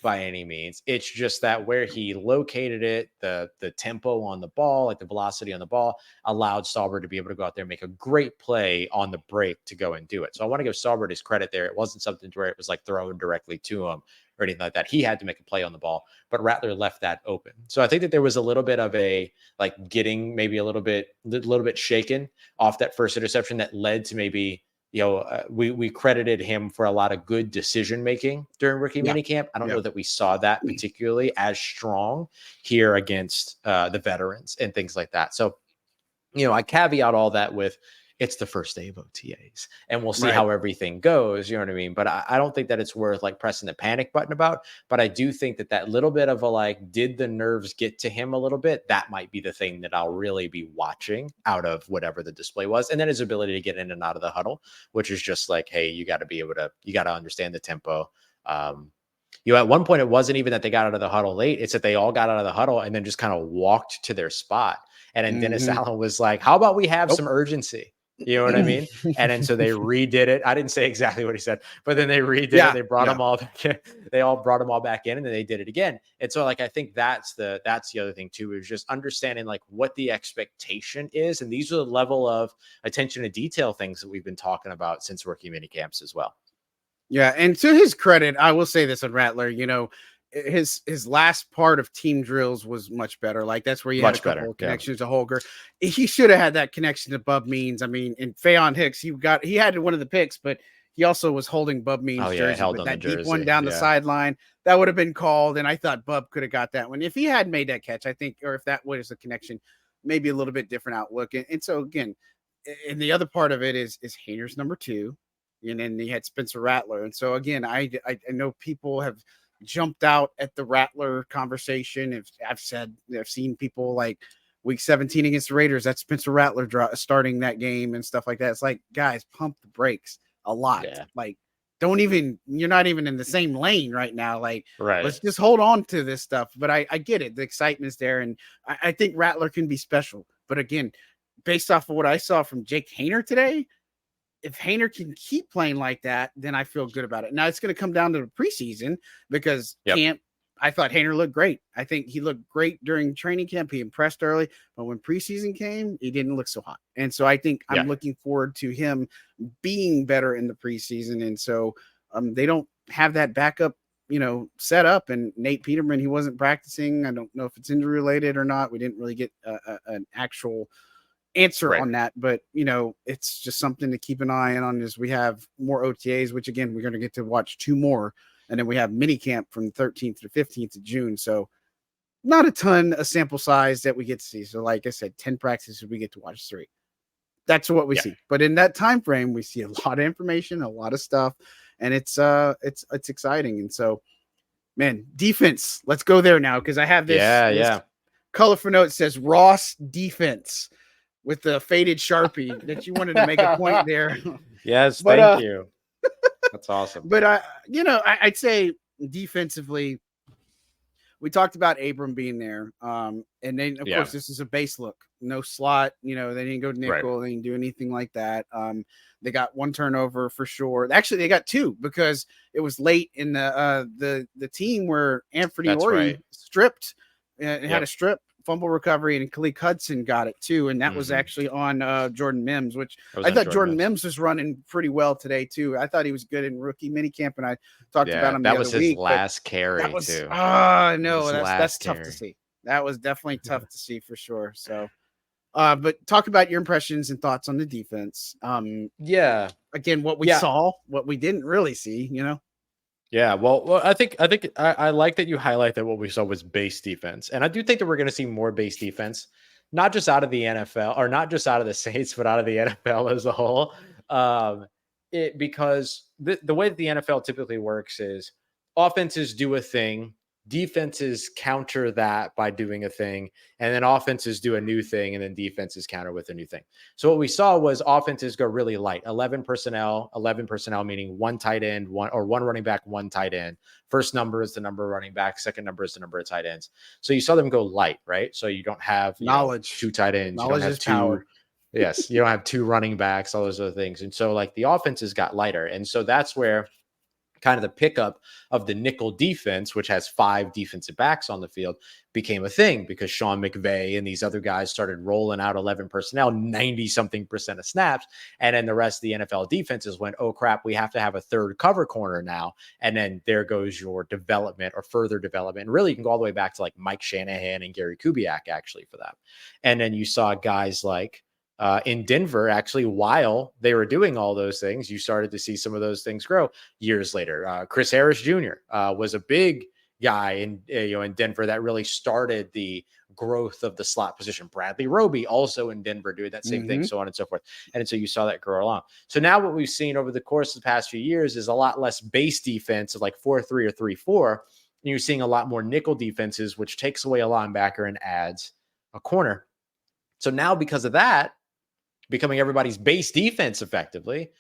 by any means. It's just that where he located it, the tempo on the ball, like the velocity on the ball, allowed Stallberg to be able to go out there and make a great play on the break to go and do it. So I want to give Stallberg his credit there. It wasn't something where it was like thrown directly to him or anything like that. He had to make a play on the ball, but Rattler left that open. So I think that there was a little bit of a like getting maybe a little bit shaken off that first interception that led to maybe we credited him for a lot of good decision making during rookie minicamp. I don't know that we saw that particularly as strong here against the veterans and things like that. So, I caveat all that with it's the first day of OTAs and we'll see how everything goes. You know what I mean? But I don't think that it's worth like pressing the panic button about, but I do think that that little bit of a, like, did the nerves get to him a little bit? That might be the thing that I'll really be watching out of whatever the display was. And then his ability to get in and out of the huddle, which is just like, hey, you got to understand the tempo. At one point, it wasn't even that they got out of the huddle late. It's that they all got out of the huddle and then just kind of walked to their spot. And then Dennis Allen was like, how about we have some urgency? You know what I mean? And then so they redid it. I didn't say exactly what he said, but then they redid it. They brought them all back in. They all brought them all back in, and then they did it again. And so, like, I think that's the other thing too, is just understanding like what the expectation is. And these are the level of attention to detail things that we've been talking about since rookie mini camps as well. Yeah, and to his credit, I will say this on Rattler, his last part of team drills was much better. Like that's where you had a couple of connections to Holger. He should have had that connection to Bub Means. I mean, in Fayon Hicks, he had one of the picks, but he also was holding Bub Means' jersey. Held but on that the deep jersey. one down the sideline, that would have been called. And I thought Bub could have got that one if he had made that catch. I think, or if that was a connection, maybe a little bit different outlook. And so again, and the other part of it is Hayner's number 2. And then he had Spencer Rattler. And so again, I know people have jumped out at the Rattler conversation. I've seen people like week 17 against the Raiders, that's Spencer Rattler starting that game and stuff like that. It's like, guys, pump the brakes a lot. Like, you're not even in the same lane right now. Like, let's just hold on to this stuff. But I get it. The excitement's there. And I think Rattler can be special. But again, based off of what I saw from Jake Haener today, if Haener can keep playing like that, then I feel good about it. Now it's going to come down to the preseason because I thought Haener looked great. I think he looked great during training camp. He impressed early, but when preseason came, he didn't look so hot. And so I think I'm looking forward to him being better in the preseason. And so they don't have that backup, set up. And Nate Peterman, he wasn't practicing. I don't know if it's injury related or not. We didn't really get an actual answer on that, but it's just something to keep an eye on as we have more OTAs, which again we're going to get to watch 2 more, and then we have mini camp from the 13th to 15th of June. So not a ton of sample size that we get to see. So like I said, 10 practices, we get to watch 3. That's what we see. But in that time frame, we see a lot of information, a lot of stuff, and it's exciting. And so, man, defense. Let's go there now because I have this colorful note that says Ross defense with the faded Sharpie that you wanted to make a point there. Yes, thank you. That's awesome. But I'd say defensively, we talked about Abram being there. And then of Yeah. course this is a base look, no slot. They didn't go Right. nickel, they didn't do anything like that. They got one turnover for sure. Actually, they got two because it was late in the team where Anthony That's Ori right. stripped and had Yep. a strip fumble recovery, and Khalid Hudson got it too, and that was Mhm. actually on Jordan Mims, which That was I on thought Jordan Mims. Mims was running pretty well today too. I thought he was good in rookie minicamp, and I talked about Yeah, him the that other was his week. But last that carry was too. no, His that's last tough to carry. see. That was definitely tough to see for sure. So, but talk about your impressions and thoughts on the defense. Yeah. Again, what we Yeah. saw, what we didn't really see. Yeah, well, I like that you highlight that what we saw was base defense, and I do think that we're going to see more base defense, not just out of the NFL or not just out of the Saints, but out of the NFL as a whole. Because the way that the NFL typically works is offenses do a thing, defenses counter that by doing a thing, and then offenses do a new thing, and then defenses counter with a new thing. So what we saw was offenses go really light, 11 personnel meaning one tight end, one running back, one tight end. First number is the number of running backs, second number is the number of tight ends. So you saw them go light, right? So you don't have, Knowledge, two tight ends, you don't knowledge have is two, power. yes, you don't have two running backs, all those other things. And so like the offenses got lighter. And so that's where kind of the pickup of the nickel defense, which has 5 defensive backs on the field, became a thing because Sean McVay and these other guys started rolling out 11 personnel, 90 something percent of snaps. And then the rest of the NFL defenses went, oh crap, we have to have a third cover corner now. And then there goes your development or further development. And really, you can go all the way back to like Mike Shanahan and Gary Kubiak actually for that. And then you saw guys like, in Denver, actually, while they were doing all those things, you started to see some of those things grow years later. Chris Harris Jr. Was a big guy in Denver that really started the growth of the slot position. Bradley Roby also in Denver doing that same thing, so on and so forth. And so you saw that grow along. So now what we've seen over the course of the past few years is a lot less base defense of like 4-3 or 3-4. And you're seeing a lot more nickel defenses, which takes away a linebacker and adds a corner. So now because of that, becoming everybody's base defense effectively,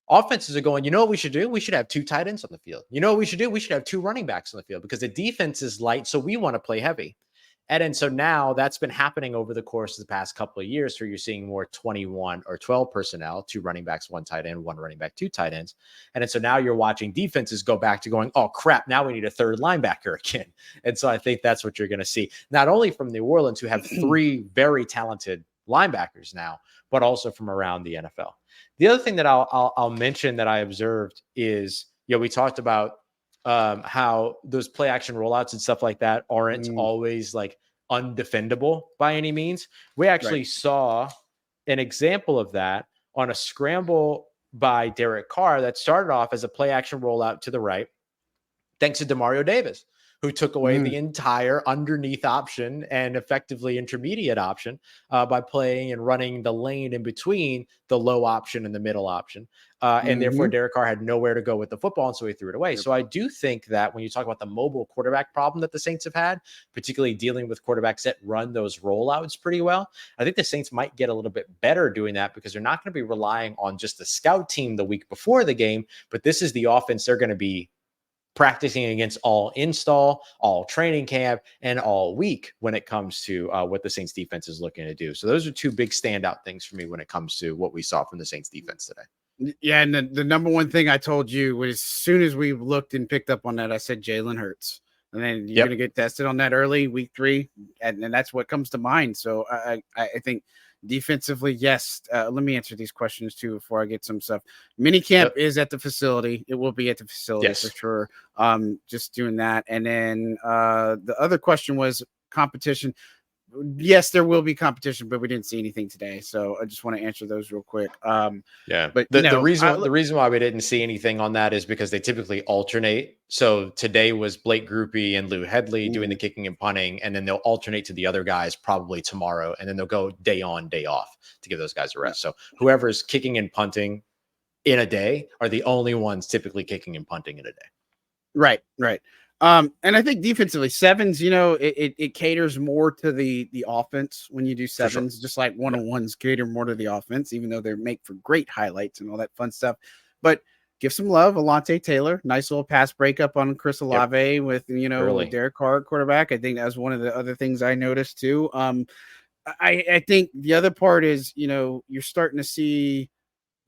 offenses are going, you know what we should do? We should have 2 tight ends on the field. You know what we should do? We should have 2 running backs on the field because the defense is light, so we want to play heavy. And then so now that's been happening over the course of the past couple of years where you're seeing more 21 or 12 personnel, 2 running backs, 1 tight end, 1 running back, 2 tight ends. And then so now you're watching defenses go back to going, oh crap, now we need a third linebacker again. And so I think that's what you're going to see, not only from New Orleans, who have 3 very talented linebackers now, but also from around the NFL. The other thing that I'll mention that I observed is, we talked about how those play action rollouts and stuff like that aren't always like undefendable by any means. We actually saw an example of that on a scramble by Derek Carr that started off as a play action rollout to the right, thanks to Demario Davis, who took away the entire underneath option and effectively intermediate option by playing and running the lane in between the low option and the middle option. And therefore, Derek Carr had nowhere to go with the football, and so he threw it away. Yep. So I do think that when you talk about the mobile quarterback problem that the Saints have had, particularly dealing with quarterbacks that run those rollouts pretty well, I think the Saints might get a little bit better doing that because they're not going to be relying on just the scout team the week before the game, but this is the offense they're going to be practicing against all install, all training camp, and all week when it comes to what the Saints defense is looking to do. So those are 2 big standout things for me when it comes to what we saw from the Saints defense today. Yeah, and the number one thing I told you was as soon as we looked and picked up on that, I said Jalen Hurts. And then you're going to get tested on that early, week 3, and that's what comes to mind. So I think defensively, yes. Let me answer these questions too before I get some stuff. Minicamp is at the facility. It will be at the facility for sure. Just doing that. And then the other question was competition. Yes, there will be competition, but we didn't see anything today. So I just want to answer those real quick. But the reason why we didn't see anything on that is because they typically alternate. So today was Blake Groupie and Lou Headley doing the kicking and punting, and then they'll alternate to the other guys probably tomorrow, and then they'll go day on, day off to give those guys a rest. So whoever's kicking and punting in a day are the only ones typically kicking and punting in a day. Right. And I think defensively, sevens, it caters more to the offense when you do sevens, just like one-on-ones cater more to the offense, even though they make for great highlights and all that fun stuff. But give some love. Alontae Taylor, nice little pass breakup on Chris Yep. Olave with with Derek Carr at quarterback. I think that was one of the other things I noticed too. I think the other part is you're starting to see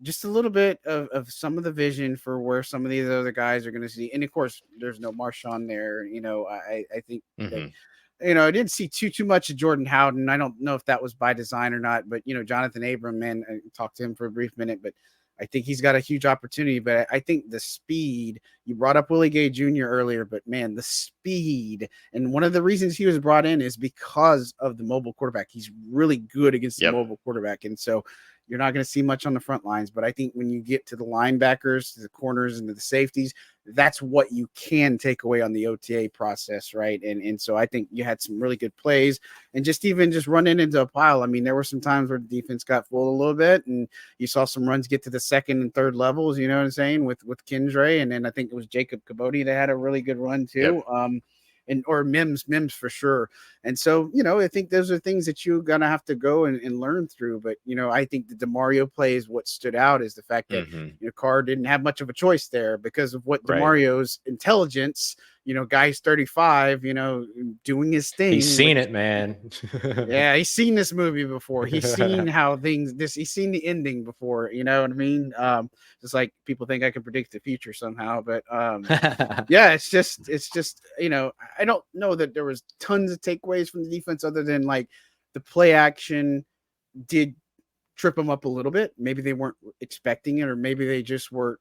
just a little bit of some of the vision for where some of these other guys are going to see. And of course, there's no Marshawn there. I think that, Mhm. I didn't see too much of Jordan Howden. I don't know if that was by design or not, but Jonathan Abram, man, I talked to him for a brief minute, but I think he's got a huge opportunity. But I think the speed, you brought up Willie Gay Jr. earlier, but man, the speed, and one of the reasons he was brought in is because of the mobile quarterback. He's really good against the Yep. mobile quarterback. And so you're not going to see much on the front lines, but I think when you get to the linebackers, to the corners, and to the safeties, that's what you can take away on the OTA process, right? And so I think you had some really good plays, and just running into a pile. I mean, there were some times where the defense got fooled a little bit, and you saw some runs get to the second and third levels. You know what I'm saying, with Kendra, and then I think it was Jacob Caboti that had a really good run too. Yep. Or Mims for sure. And so, I think those are things that you're going to have to go and learn through. But, I think the DeMario play is what stood out, is the fact that, Mhm. Carr didn't have much of a choice there because of what Right. DeMario's intelligence, guy's 35, doing his thing. He's seen it, man. Yeah, he's seen this movie before. He's seen how he's seen the ending before, you know what I mean? Just like people think I can predict the future somehow, but yeah, it's just I don't know that there was tons of takeaways from the defense other than like the play action did trip them up a little bit. Maybe they weren't expecting it, or maybe they just were,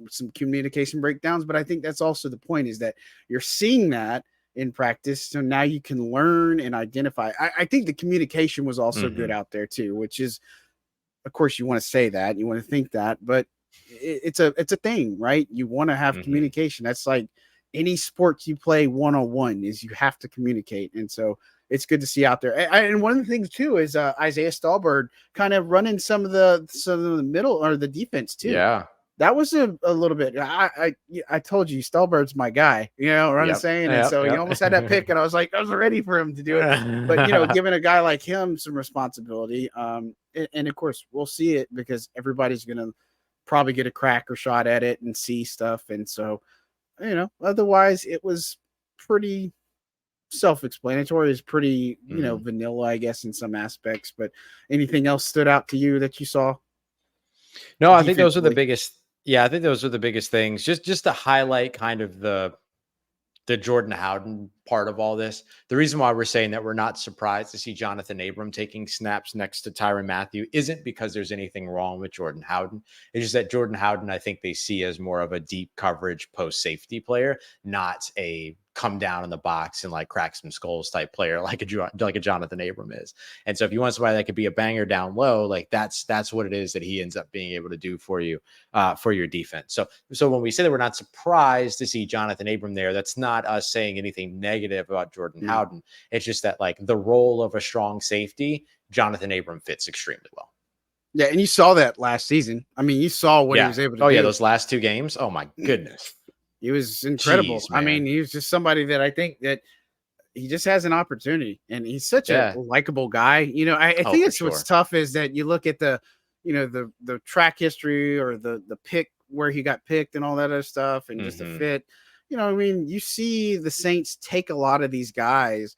some communication breakdowns. But I think that's also the point, is that you're seeing that in practice. So now you can learn and identify. I think the communication was also good Mhm. out there too, which is, of course, you want to say that, you want to think that, but it's a thing, right? You want to have Mhm. communication. That's like any sport you play one-on-one, is you have to communicate. And so it's good to see out there. And one of the things too is Isaiah Stallbird kind of running some of the middle or the defense too. Yeah. That was a little bit. I told you Stallbird's my guy. You know what I'm Yep. saying? And Yep. so he almost had that pick, and I was like, I was ready for him to do it. But Yep. giving a guy like him some responsibility, and of course we'll see it because everybody's gonna probably get a crack or shot at it and see stuff. And so otherwise it was pretty self-explanatory. It's pretty Mhm. vanilla, I guess, in some aspects. But anything else stood out to you that you saw No, I think those are the defensively? biggest. Yeah, I think those are the biggest things. Just to highlight kind of the Jordan Howden part of all this. The reason why we're saying that we're not surprised to see Jonathan Abram taking snaps next to Tyrann Mathieu isn't because there's anything wrong with Jordan Howden. It's just that Jordan Howden, I think they see as more of a deep coverage post safety player, not a come down in the box and like crack some skulls type player like a Jonathan Abram is. And so if you want somebody that could be a banger down low, like that's what it is that he ends up being able to do for you, for your defense. So when we say that we're not surprised to see Jonathan Abram there, that's not us saying anything negative about Jordan Mm. Howden. It's just that like the role of a strong safety, Jonathan Abram fits extremely well. Yeah, and you saw that last season. I mean, you saw what he Yeah. was able to Oh yeah, do. those last two games. Oh my goodness. He was incredible. Jeez, I mean, man. he was just somebody that I think that he just has an opportunity, and he's such a Yeah. likable guy. I Oh, think for it's what's sure. tough is that you look at the track history, or the pick, where he got picked and all that other stuff, and just a Hmm. fit. I mean, you see the Saints take a lot of these guys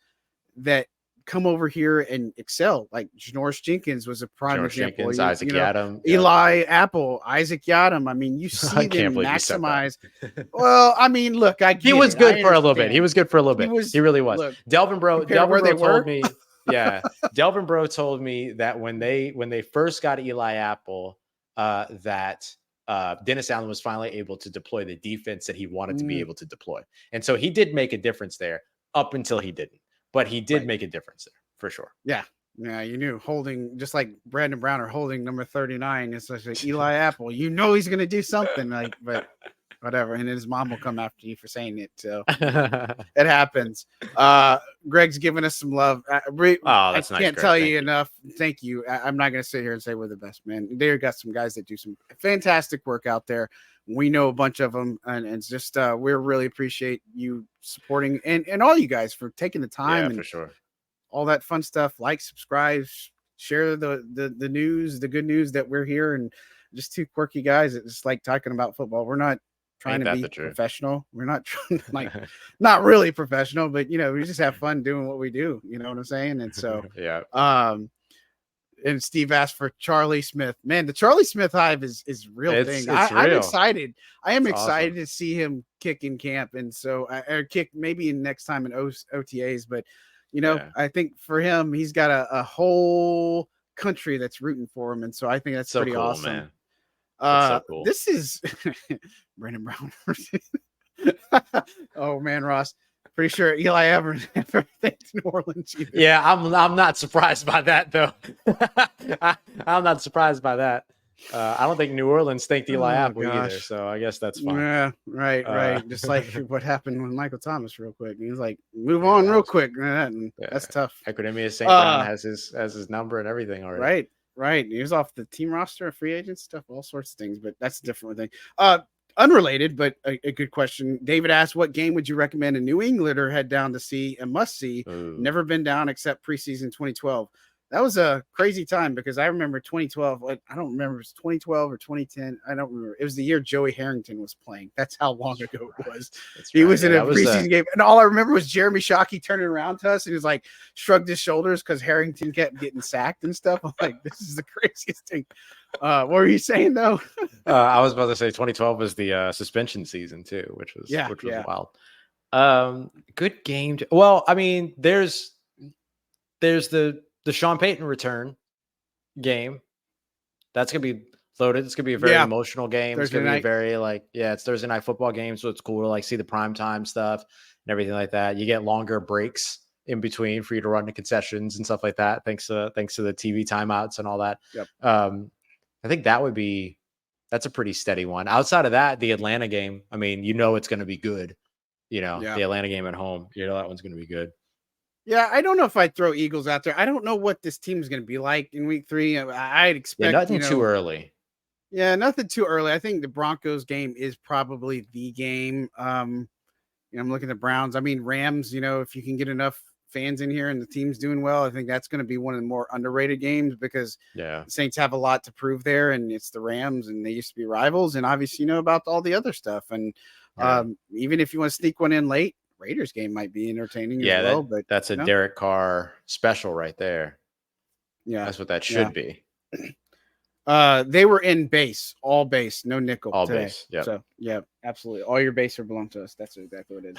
that come over here and excel. Like Janoris Jenkins was a prime George example. Jenkins, Isaac Yadam. Yep. Eli Apple, Isaac Yadam. I mean, you I see can't them believe you said that. maximize. Well, I mean, look, I He get was it. I good for a little bit. He understand. was good for a little He bit. He was, really was. look, compared to Delvin where they Bro told were. me, yeah. Delvin Bro told me that when they first got Eli Apple, that Dennis Allen was finally able to deploy the defense that he wanted to be Mm, able to deploy. And so he did make a difference there up until he didn't. But he did right. make a difference there for sure. Yeah. Yeah. You knew holding, just like Brandon Browner holding number 39. It's like Eli Apple. He's going to do something, like, but whatever. And his mom will come after you for saying it. So, it happens. Greg's giving us some love. Oh, I that's nice, can't Greg. tell Thank you you. enough. Thank you. I'm not going to sit here and say we're the best, man. They got some guys that do some fantastic work out there. We know a bunch of them, and it's just we really appreciate you supporting, and all you guys for taking the Yeah, time for and sure. all that fun stuff. Like, subscribe, share the news, the good news that we're here, and just two quirky guys that just like talking about football. We're not trying Ain't to that the be truth? professional. We're not trying like not really professional, but we just have fun doing what we do. You know what I'm saying? And so, Yeah. And Steve asked for Charlie Smith. Man, the Charlie Smith hive is real thing. It's I'm real. excited. I am It's excited awesome. to see him kick in camp, and so or kick maybe next time in OTAs. But Yeah. I think for him, he's got a whole country that's rooting for him, and so I think that's So pretty cool, awesome. man. It's so cool. This is Brandon Brown. Oh man, Ross. Pretty sure Eli Evans never to New Orleans either. Yeah, I'm not surprised by that though. I'm not surprised by that. I don't think New Orleans thanked Eli Apple either, so I guess that's fine. Yeah, right. Just like what happened with Michael Thomas, real quick. He was like, "Move Yeah, on, real quick." That's tough. Equinemius St. Brown has his number and everything already. Right. He was off the team roster, free agent stuff, all sorts of things. But that's a different thing. Unrelated, but a good question. David asked, "What game would you recommend a New Englander head down to see? A must see. Never been down except preseason 2012." That was a crazy time because I remember 2012. I don't remember if it was 2012 or 2010. I don't remember. It was the year Joey Harrington was playing. That's how long ago it was. He was in a preseason game, and all I remember was Jeremy Shockey turning around to us and he was like, shrugged his shoulders because Harrington kept getting sacked and stuff. I'm like, this is the craziest thing. What were you saying though? I was about to say 2012 was the suspension season too, which was wild. Good game. Well, I mean, there's the Sean Payton return game. That's gonna be loaded. It's gonna be a very emotional game. Thursday it's gonna be very it's Thursday night football game, so it's cool to see the primetime stuff and everything like that. You get longer breaks in between for you to run the concessions and stuff like that. Thanks to the TV timeouts and all that. Yep. I think that's a pretty steady one. Outside of that, the Atlanta game, I mean, it's going to be good. The Atlanta game at home, that one's going to be good. Yeah, I don't know if I'd throw Eagles out there. I don't know what this team is going to be like in week 3. I'd expect nothing too early. Yeah, nothing too early. I think the Broncos game is probably the game. I'm looking at Browns. I mean, Rams, if you can get enough fans in here and the team's doing well, I think that's going to be one of the more underrated games because the Saints have a lot to prove there, and it's the Rams, and they used to be rivals, and obviously about all the other stuff. And even if you want to sneak one in late, Raiders game might be entertaining as well. But that's a Derek Carr special right there. Yeah, that's what that should be. They were in base, all base, no nickel. All today. base. Yeah. So absolutely. All your base are belong to us. That's exactly what it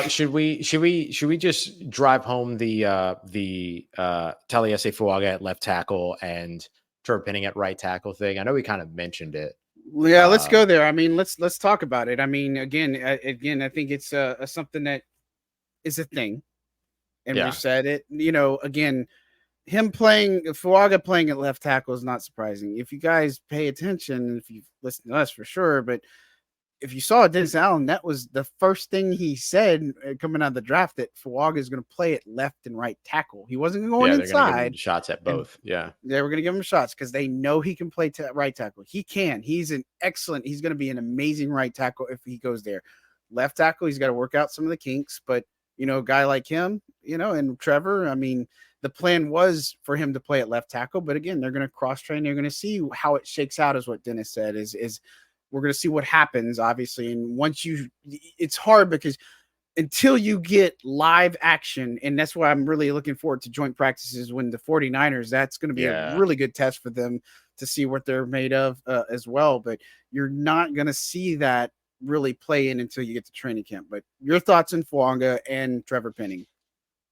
is. Should we just drive home the Taliesin Fuaga at left tackle and Trevor Penning at right tackle thing? I know we kind of mentioned it. Yeah, let's go there. I mean, let's talk about it. I mean, again, I think it's something that is a thing, and we said it. Again, Fuaga playing at left tackle is not surprising. If you guys pay attention, if you listen to us for sure, but if you saw Dennis Allen, that was the first thing he said coming out of the draft, that Fuaga is going to play at left and right tackle. He wasn't going inside. Give shots at both. Yeah, they were going to give him shots because they know he can play right tackle. He can. He's going to be an amazing right tackle if he goes there. Left tackle, he's got to work out some of the kinks, but a guy like him, and Trevor, I mean, the plan was for him to play at left tackle, but again, they're going to cross train. They're going to see how it shakes out, is what Dennis said. Is we're going to see what happens, obviously. And it's hard because until you get live action, and that's why I'm really looking forward to joint practices when the 49ers, that's going to be a really good test for them to see what they're made of as well. But you're not going to see that really play in until you get to training camp. But your thoughts on Fuaga and Trevor Penning?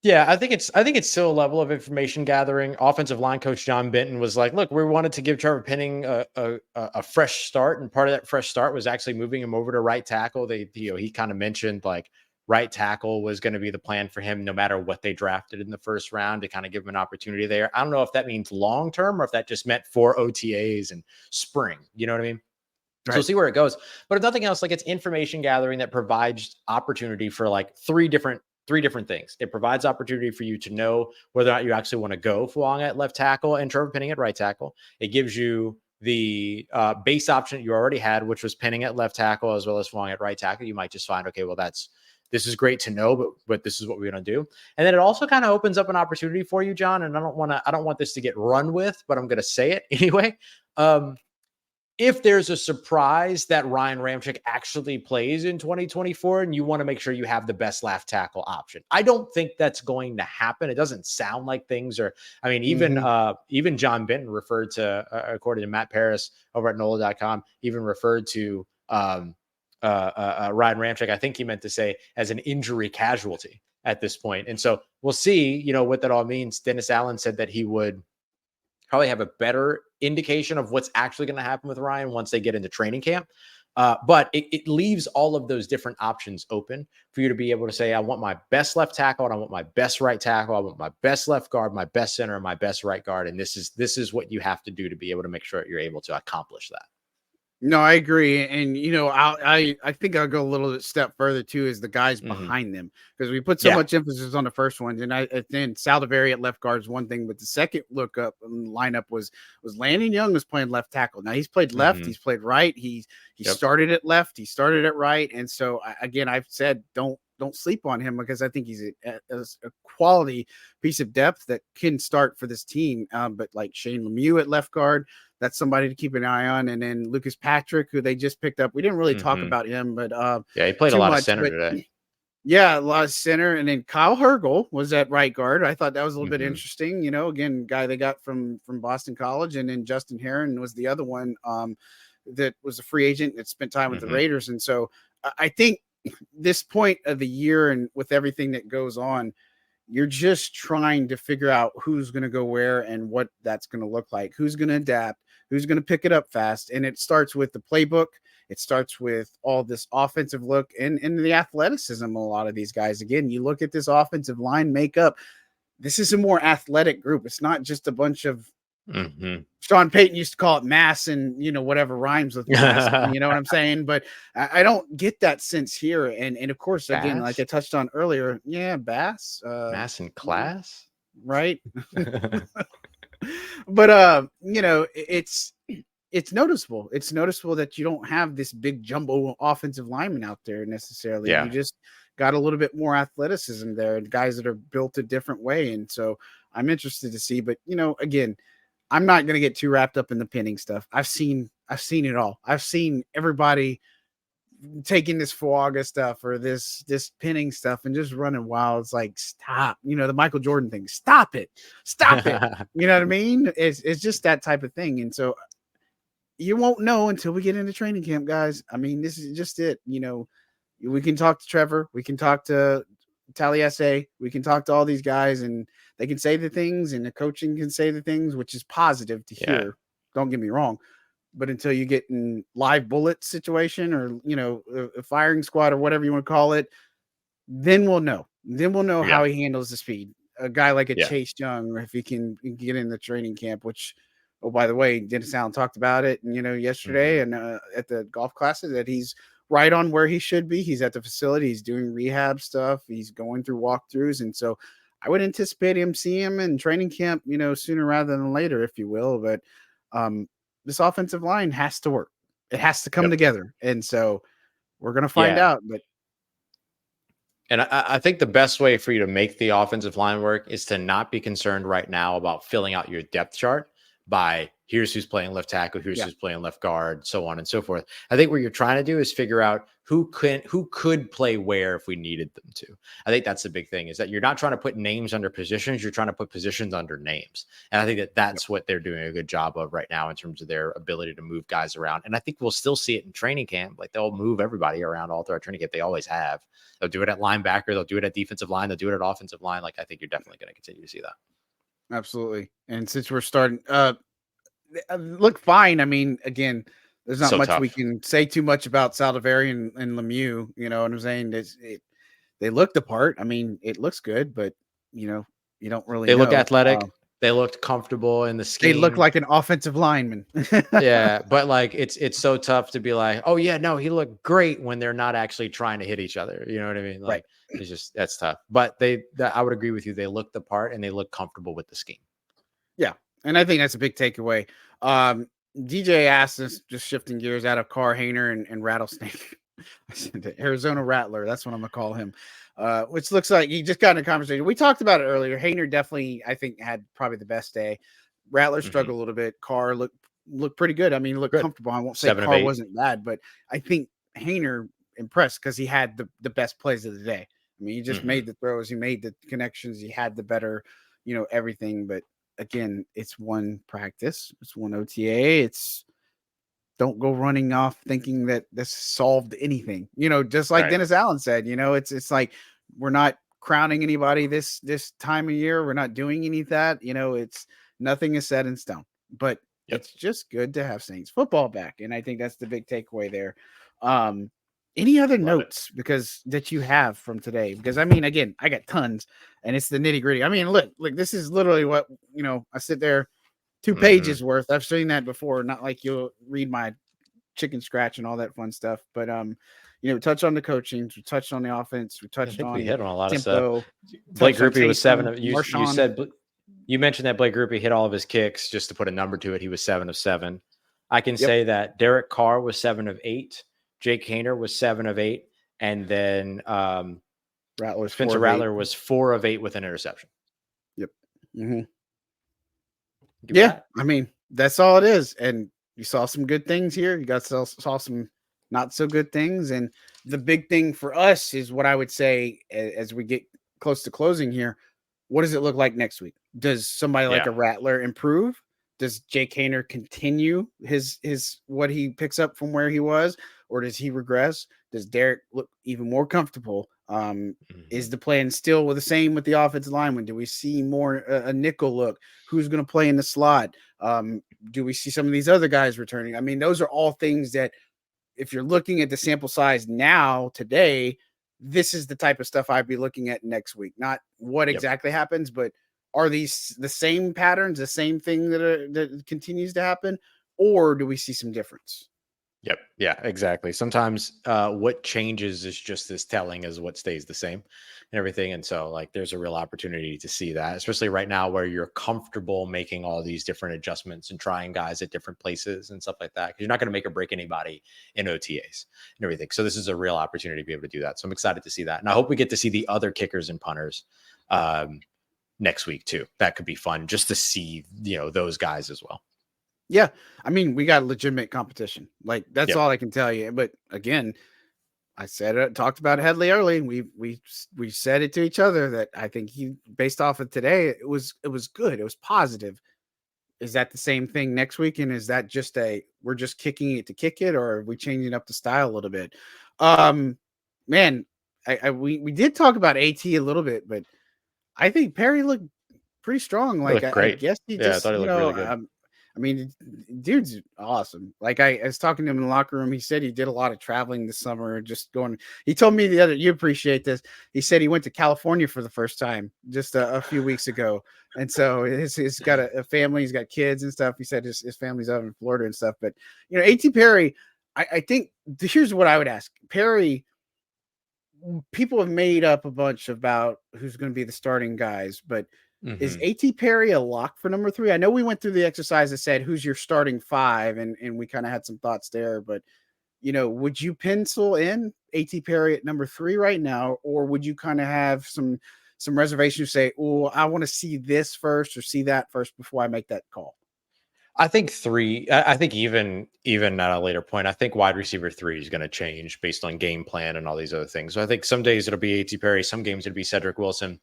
Yeah, I think it's still a level of information gathering. Offensive line coach John Benton was like, look, we wanted to give Trevor Penning a fresh start. And part of that fresh start was actually moving him over to right tackle. He kind of mentioned right tackle was going to be the plan for him no matter what they drafted in the first round, to kind of give him an opportunity there. I don't know if that means long-term or if that just meant for OTAs and spring. You know what I mean? Right. So we'll see where it goes. But if nothing else, it's information gathering that provides opportunity for three different things. It provides opportunity for you to know whether or not you actually want to go Fuaga at left tackle and Trevor Penning at right tackle. It gives you the base option that you already had, which was Penning at left tackle as well as Fuaga at right tackle. You might just find, okay, well, that's this is great to know, but this is what we're going to do. And then it also kind of opens up an opportunity for you, John. And I don't want this to get run with, but I'm going to say it anyway. If there's a surprise that Ryan Ramczyk actually plays in 2024, and you want to make sure you have the best left tackle option, I don't think that's going to happen. It doesn't sound like things are. I mean, even John Benton referred to, according to Matt Paris over at NOLA.com, even referred to Ryan Ramczyk. I think he meant to say as an injury casualty at this point. And so we'll see, what that all means. Dennis Allen said that he would probably have a better indication of what's actually going to happen with Ryan once they get into training camp. But it leaves all of those different options open for you to be able to say, I want my best left tackle, and I want my best right tackle. I want my best left guard, my best center, and my best right guard. And this is what you have to do to be able to make sure you're able to accomplish that. No, I agree, and I think I'll go a little step further too, is the guys behind them, because we put so much emphasis on the first ones, and then Saldivari at left guard is one thing, but the second look up lineup was Landon Young was playing left tackle. Now he's played left, he's played right, he started at left, he started at right, and so again, I've said don't sleep on him, because I think he's a quality piece of depth that can start for this team. But like Shane Lemieux at left guard, that's somebody to keep an eye on. And then Lucas Patrick, who they just picked up. We didn't really talk about him, but he played a lot of center today. Yeah, a lot of center. And then Kyle Hergel was at right guard. I thought that was a little bit interesting. Again, guy they got from Boston College. And then Justin Herron was the other one that was a free agent that spent time with the Raiders. And so I think this point of the year, and with everything that goes on, you're just trying to figure out who's going to go where and what that's going to look like, who's going to adapt, who's going to pick it up fast. And it starts with the playbook. It starts with all this offensive look and the athleticism of a lot of these guys. Again, you look at this offensive line makeup, this is a more athletic group. It's not just a bunch of Sean Payton used to call it mass and whatever rhymes with mass, you know what I'm saying? But I don't get that sense here. And of course, again, like I touched on earlier, mass and class, right? But it's noticeable. It's noticeable that you don't have this big jumbo offensive lineman out there necessarily. You just got a little bit more athleticism there, and guys that are built a different way. And so I'm interested to see. But again, I'm not going to get too wrapped up in the pinning stuff. I've seen it all. I've seen everybody taking this Fuaga stuff or this pinning stuff and just running wild. It's like, stop, the Michael Jordan thing. Stop it. You know what I mean? It's just that type of thing. And so you won't know until we get into training camp, guys. I mean, this is just it. We can talk to Trevor. We can talk to Taliesin. We can talk to all these guys, and they can say the things, and the coaching can say the things, which is positive to hear. Don't get me wrong. But until you get in live bullet situation or, a firing squad or whatever you want to call it, then we'll know. Then we'll know how he handles the speed. A guy like a Chase Young, or if he can get in the training camp, which, oh, by the way, Dennis Allen talked about it, and, yesterday and at the golf classes, that he's right on where he should be. He's at the facility. He's doing rehab stuff. He's going through walkthroughs. And so I would anticipate seeing him in training camp, sooner rather than later, if you will. But this offensive line has to work. It has to come together. And so we're going to find out. And I think the best way for you to make the offensive line work is to not be concerned right now about filling out your depth chart by here's who's playing left tackle, here's who's playing left guard, so on and so forth. I think what you're trying to do is figure out who could play where if we needed them to. I think that's the big thing, is that you're not trying to put names under positions, you're trying to put positions under names. And I think that's what they're doing a good job of right now in terms of their ability to move guys around. And I think we'll still see it in training camp. Like, they'll move everybody around all throughout training camp. They always have. They'll do it at linebacker, they'll do it at defensive line, they'll do it at offensive line. Like, I think you're definitely going to continue to see that. Absolutely. And since we're starting, look fine. I mean, again, there's not much we can say too much about Saldivari and Lemieux. You know what I'm saying? They look the part. I mean, it looks good, but you don't really. They look athletic. They looked comfortable in the scheme. They look like an offensive lineman. Yeah, but like it's so tough to be like, oh yeah, no, he looked great when they're not actually trying to hit each other. You know what I mean? Like, it's just, that's tough. But I would agree with you. They look the part and they look comfortable with the scheme. Yeah. And I think that's a big takeaway. DJ asked us, just shifting gears out of Carr, Hainer, and Rattlesnake. The Arizona Rattler. That's what I'm gonna call him. Which looks like he just got in a conversation. We talked about it earlier. Hayner definitely, I think, had probably the best day. Rattler struggled a little bit. Carr looked pretty good. I mean, looked Good. comfortable. I won't say 7 of Carr 8. wasn't bad, but I think Hayner impressed because he had the best plays of the day. I mean, he just made the throws, he made the connections, he had the better, everything. But again, it's one practice, it's one OTA. It's don't go running off thinking that this solved anything. Just like Right. Dennis Allen said, it's like we're not crowning anybody this time of year. We're not doing any of that. It's nothing is set in stone. But Yep. it's just good to have Saints football back. And I think that's the big takeaway there. Any other notes because that you have from today? Because I mean, again, I got tons and it's the nitty-gritty. I mean, look, this is literally what I sit there 2 pages worth. I've seen that before. Not like you'll read my chicken scratch and all that fun stuff. But touch on the coaching, we touched on the offense, we I touched think we on hit on a lot tempo. of stuff. Blake touched on Grupe was 7 Taysom, of you Marshawn. said you mentioned that Blake Grupe hit all of his kicks. Just to put a number to it, he was 7 of 7. I can say that Derek Carr was 7 of 8. Jake Hayner was 7 of 8. And then Spencer Rattler was 4 of 8 with an interception. Yep. Yeah. I mean, that's all it is. And you saw some good things here. You saw some not so good things. And the big thing for us is what I would say as we get close to closing here. What does it look like next week? Does somebody like a Rattler improve? Does Jake Hayner continue his what he picks up from where he was, or does he regress? Does Derek look even more comfortable? Is the plan still the same with the offensive lineman? Do we see more a nickel look? Who's going to play in the slot? Do we see some of these other guys returning? I mean, those are all things that if you're looking at the sample size now, today, this is the type of stuff I'd be looking at next week. Not what exactly happens, but are these the same patterns, the same thing that continues to happen, or do we see some difference? Yep. Yeah, exactly. Sometimes what changes is just as telling as what stays the same and everything. And so like there's a real opportunity to see that, especially right now where you're comfortable making all these different adjustments and trying guys at different places and stuff like that. Because you're not going to make or break anybody in OTAs and everything. So this is a real opportunity to be able to do that. So I'm excited to see that. And I hope we get to see the other kickers and punters next week too. That could be fun just to see, those guys as well. Yeah. I mean, we got legitimate competition. Like that's all I can tell you. But again, I said it, talked about Headley early. We said it to each other that I think he, based off of today, it was good. It was positive. Is that the same thing next week? And is that just we're just kicking it to kick it, or are we changing up the style a little bit? Man, we did talk about AT a little bit, but I think Perry looked pretty strong. Like I guess he I thought he looked really good. I mean, dude's awesome. Like I was talking to him in the locker room. He said he did a lot of traveling this summer, just going. He told me you appreciate this. He said he went to California for the first time just a few weeks ago. And so he's got a family, he's got kids and stuff. He said his family's out in Florida and stuff. But, A.T. Perry, I think here's what I would ask. Perry, people have made up a bunch about who's going to be the starting guys, but is A.T. Perry a lock for number 3? I know we went through the exercise that said who's your starting 5, and we kind of had some thoughts there, but would you pencil in A.T. Perry at number 3 right now, or would you kind of have some reservations, say, oh, I want to see this first or see that first before I make that call? I think 3. I think even at a later point, I think wide receiver 3 is going to change based on game plan and all these other things. So I think some days it'll be A.T. Perry, some games it'll be Cedric Wilson.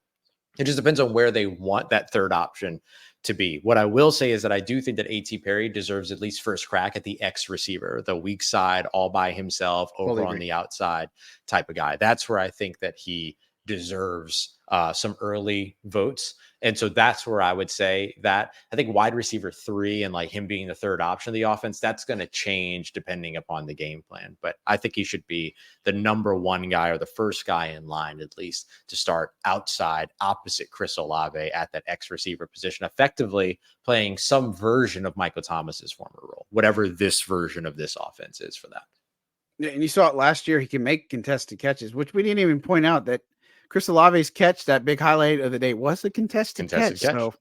It just depends on where they want that third option to be. What I will say is that I do think that A.T. Perry deserves at least first crack at the X receiver, the weak side, all by himself, over on the outside type of guy. That's where I think that he deserves some early votes. And so that's where I would say that I think wide receiver 3 and like him being the third option of the offense, that's going to change depending upon the game plan. But I think he should be the number 1 guy or the first guy in line, at least, to start outside opposite Chris Olave at that X receiver position, effectively playing some version of Michael Thomas's former role, whatever this version of this offense is for that. And you saw it last year. He can make contested catches, which we didn't even point out that Chris Olave's catch, that big highlight of the day, was a contested catch. So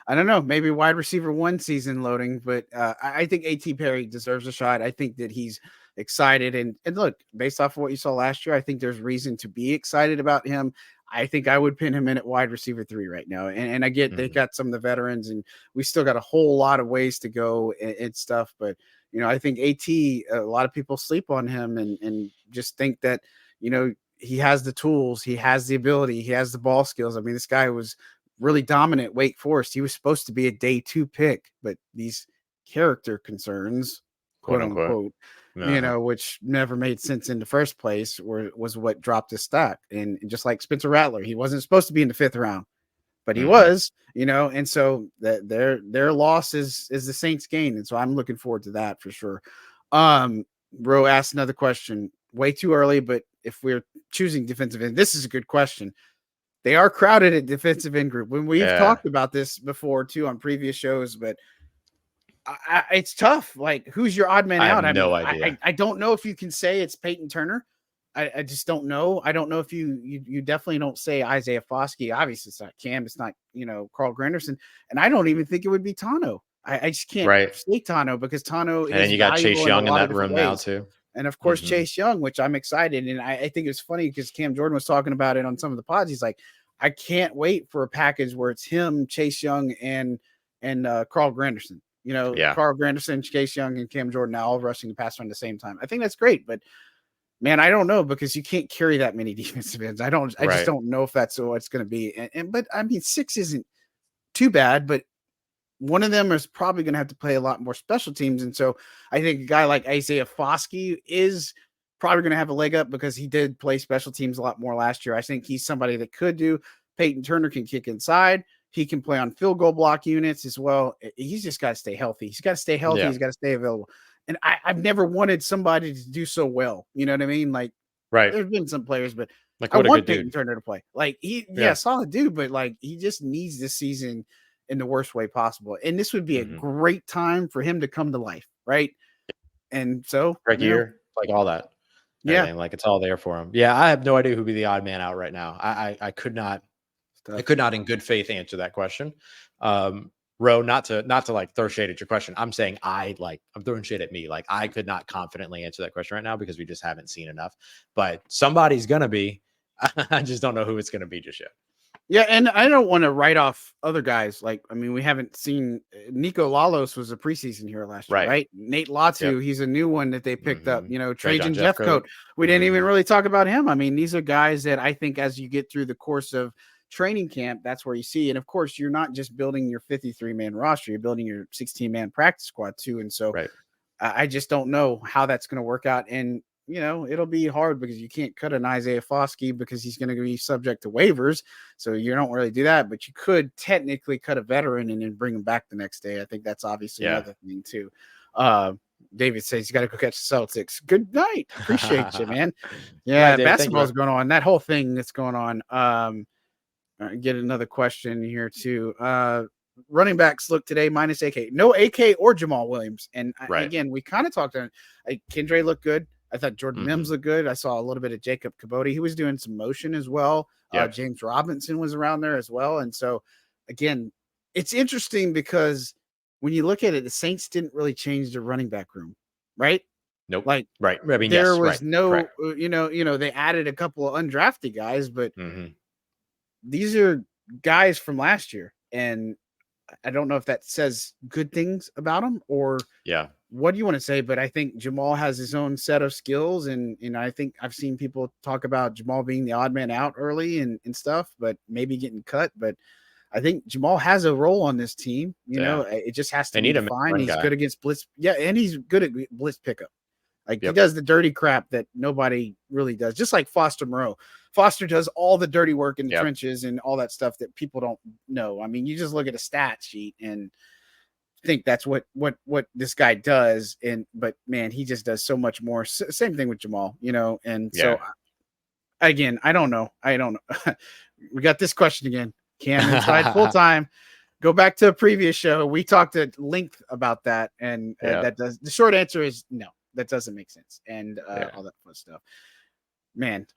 I don't know, maybe wide receiver 1 season loading, but I think A.T. Perry deserves a shot. I think that he's excited. And look, based off of what you saw last year, I think there's reason to be excited about him. I think I would pin him in at wide receiver 3 right now. And I get they got some of the veterans, and we still got a whole lot of ways to go and stuff. But I think a lot of people sleep on him and just think that he has the tools, he has the ability, he has the ball skills. I mean, this guy was really dominant at Wake Forest. He was supposed to be a day 2 pick, but these character concerns, quote unquote, which never made sense in the first place, was what dropped his stock. And just like Spencer Rattler, he wasn't supposed to be in the 5th round, but he was, and so that their loss is the Saints' gain. And so I'm looking forward to that for sure. Ro asked another question, way too early, but if we're choosing defensive end, this is a good question. They are crowded at defensive end group. When we've talked about this before too on previous shows, but it's tough. Like, who's your odd man out? I have no idea. I don't know if you can say it's Peyton Turner. I just don't know. I don't know if you definitely don't say Isaiah Foskey. Obviously, it's not Cam. It's not Carl Granderson, and I don't even think it would be Tano. I just can't say Tano because Tano is. And then you got Chase Young in that room now too. And of course, Chase Young, which I'm excited. And I think it's funny because Cam Jordan was talking about it on some of the pods. He's like, I can't wait for a package where it's him, Chase Young, and Carl Granderson. Carl Granderson, Chase Young, and Cam Jordan now all rushing the passer at the same time. I think that's great, but man, I don't know because you can't carry that many defensive ends. I just don't know if that's what it's going to be. But I mean, 6 isn't too bad, but one of them is probably going to have to play a lot more special teams. And so I think a guy like Isaiah Foskey is probably going to have a leg up because he did play special teams a lot more last year. I think he's somebody that could do. Peyton Turner can kick inside. He can play on field goal block units as well. He's just got to stay healthy. He's got to stay healthy. He's got to stay available. And I've never wanted somebody to do so well. You know what I mean? Like, there's been some players, but I want Peyton Turner to play. Like, solid dude, but like, he just needs this season in the worst way possible. And this would be a great time for him to come to life, right? And so, great year, like all that. Everything, like it's all there for him. Yeah, I have no idea who'd be the odd man out right now. I could not in good faith answer that question. Ro, not to like throw shade at your question. I'm saying I'm throwing shade at me. Like, I could not confidently answer that question right now because we just haven't seen enough. But somebody's gonna be. I just don't know who it's gonna be just yet. Yeah, and I don't want to write off other guys. Like, I mean, we haven't seen Nico Lalos was a preseason hero last year, right? Nate Latu, he's a new one that they picked up. Trajan Jeffcoat. We didn't even really talk about him. I mean, these are guys that I think as you get through the course of training camp, that's where you see. And of course, you're not just building your 53-man roster, you're building your 16-man practice squad too. And so I just don't know how that's going to work out. And it'll be hard because you can't cut an Isaiah Foskey because he's going to be subject to waivers. So you don't really do that, but you could technically cut a veteran and then bring him back the next day. I think that's obviously another thing too. David says you got to go catch the Celtics. Good night. Appreciate you, man. Yeah, basketball's going on. That whole thing that's going on. Get another question here too. Running backs look today minus AK. No AK or Jamal Williams. And again, we kind of talked on Kendre looked good. I thought Jordan Mims looked good. I saw a little bit of Jacob Cabote. He was doing some motion as well. James Robinson was around there as well. And so, again, it's interesting because when you look at it, the Saints didn't really change their running back room, right? Nope. Like, I mean, there was no, they added a couple of undrafted guys, but these are guys from last year. And I don't know if that says good things about them or what do you want to say? But I think Jamal has his own set of skills. And I think I've seen people talk about Jamal being the odd man out early and stuff, but maybe getting cut. But I think Jamal has a role on this team. It just has to be defined. He's good against blitz. Yeah. And he's good at blitz pickup. Like he does the dirty crap that nobody really does, just like Foster Moreau. Foster does all the dirty work in the trenches and all that stuff that people don't know. I mean, you just look at a stat sheet and think that's what this guy does. But man, he just does so much more. Same thing with Jamal, and so again, I don't know. We got this question again. Cam inside full time. Go back to a previous show. We talked at length about that. And the short answer is no, that doesn't make sense. And all that fun stuff, man.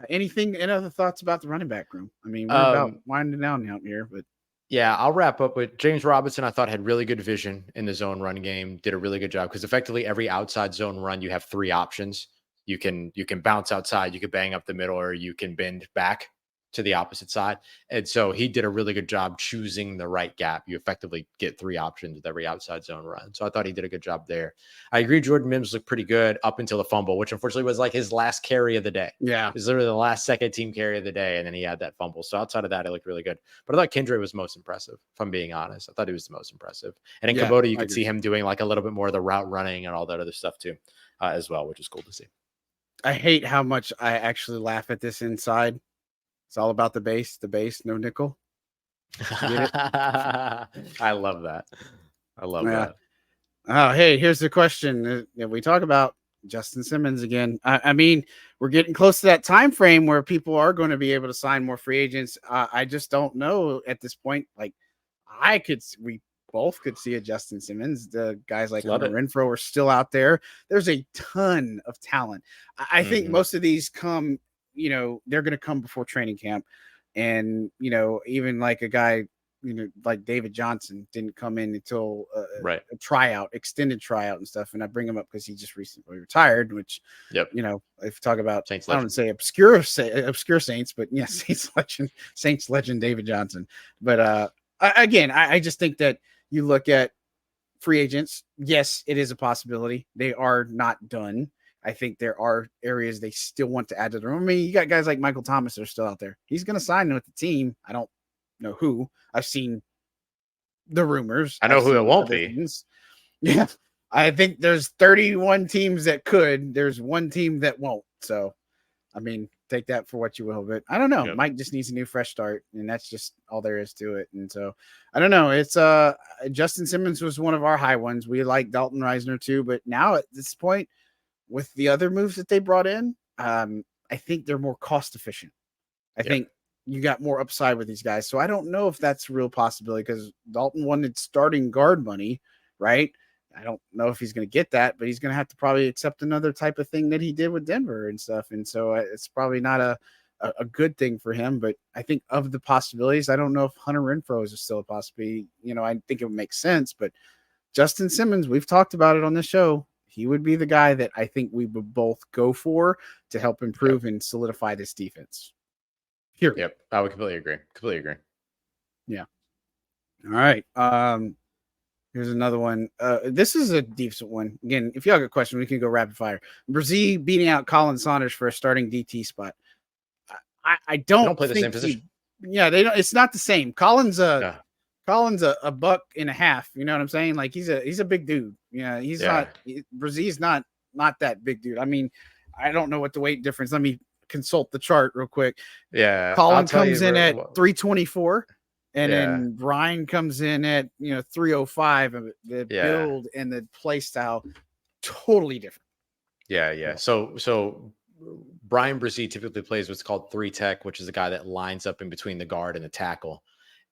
Any other thoughts about the running back room? I mean, we're about winding down out here, but Yeah, I'll wrap up with James Robinson. I thought had really good vision in the zone run game. Did a really good job because effectively every outside zone run you have three options. You can bounce outside, you can bang up the middle, or you can bend back to the opposite side. And so he did a really good job choosing the right gap. You effectively get three options with every outside zone run. So I thought he did a good job there. I agree. Jordan Mims looked pretty good up until the fumble, which unfortunately was like his last carry of the day. Yeah. It was literally the last second team carry of the day. And then he had that fumble. So outside of that, it looked really good. But I thought Kendra was most impressive, if I'm being honest. I thought he was the most impressive. And in Kubota, you could see him doing like a little bit more of the route running and all that other stuff too, as well, which is cool to see. I hate how much I actually laugh at this inside. It's all about the base, no nickel. I love that. I love that. Oh, hey, here's the question. We talk about Justin Simmons again. I mean, we're getting close to that time frame where people are going to be able to sign more free agents. I just don't know at this point. Like, we both could see a Justin Simmons. The guys like Hunter Renfrow are still out there. There's a ton of talent. I think most of these come, they're going to come before training camp. And, even like a guy, like David Johnson didn't come in until a tryout, extended tryout and stuff. And I bring him up because he just recently retired, which, if you talk about, Saints I don't say obscure Saints, but yeah, Saints legend David Johnson. But again, I just think that you look at free agents. Yes, it is a possibility. They are not done. I think there are areas they still want to add to the room. I mean, you got guys like Michael Thomas that are still out there. He's going to sign with the team. I don't know who. I've seen the rumors. I know who it won't be. Things. Yeah. I think there's 31 teams that could. There's one team that won't. So, I mean, take that for what you will. But I don't know. Yep. Mike just needs a new fresh start, and that's just all there is to it. And so, I don't know. It's Justin Simmons was one of our high ones. We like Dalton Reisner too. But now at this point, with the other moves that they brought in, I think they're more cost efficient. I think you got more upside with these guys. So I don't know if that's a real possibility because Dalton wanted starting guard money, right? I don't know if he's going to get that, but he's going to have to probably accept another type of thing that he did with Denver and stuff. And so it's probably not a good thing for him. But I think of the possibilities, I don't know if Hunter Renfrow is still a possibility. I think it would make sense. But Justin Simmons, we've talked about it on the show. He would be the guy that I think we would both go for to help improve and solidify this defense. Here. Yep. I would completely agree. Yeah. All right. Here's another one. This is a decent one. Again, if y'all got a question, we can go rapid fire. Brazil beating out Colin Saunders for a starting DT spot. I don't play the same position. Yeah, they don't. It's not the same. Colin's a buck and a half. You know what I'm saying? Like he's a big dude. He's not. Brazil's not that big dude. I mean, I don't know what the weight difference. Let me consult the chart real quick. Yeah, Colin comes in at 324, and then Brian comes in at 305. The build and the play style totally different. Yeah. So Brian Brzee typically plays what's called 3 tech, which is a guy that lines up in between the guard and the tackle.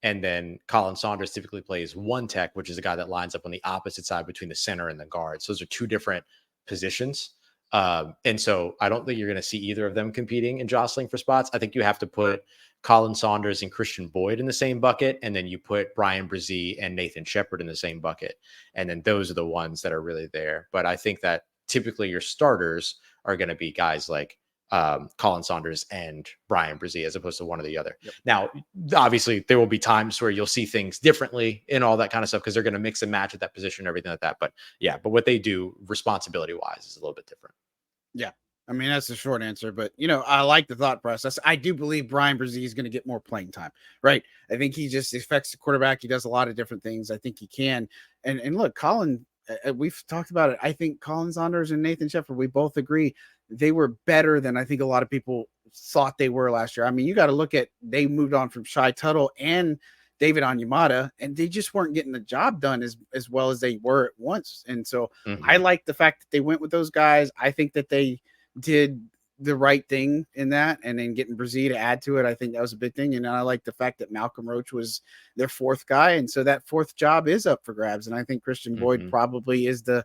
And then Colin Saunders typically plays 1 tech, which is a guy that lines up on the opposite side between the center and the guard. So those are 2 different positions. And so I don't think you're going to see either of them competing and jostling for spots. I think you have to put Colin Saunders and Christian Boyd in the same bucket. And then you put Brian Brzee and Nathan Shepard in the same bucket. And then those are the ones that are really there. But I think that typically your starters are going to be guys like Colin Saunders and Brian Brzee as opposed to one or the other. Yep. Now, obviously, there will be times where you'll see things differently and all that kind of stuff because they're going to mix and match at that position and everything like that. But what they do responsibility-wise is a little bit different. Yeah. I mean, that's the short answer. But, I like the thought process. I do believe Brian Brzee is going to get more playing time, right? I think he just affects the quarterback. He does a lot of different things. I think he can. And look, Colin, we've talked about it. I think Colin Saunders and Nathan Shepard, we both agree they were better than I think a lot of people thought they were last year. I mean, you got to look at, they moved on from Shai Tuttle and David Onyemata, and they just weren't getting the job done as well as they were at once. And so I like the fact that they went with those guys. I think that they did the right thing in that, and then getting Brzee to add to it, I think that was a big thing. And I like the fact that Malcolm Roach was their 4th guy, and so that 4th job is up for grabs. And I think Christian Boyd probably is the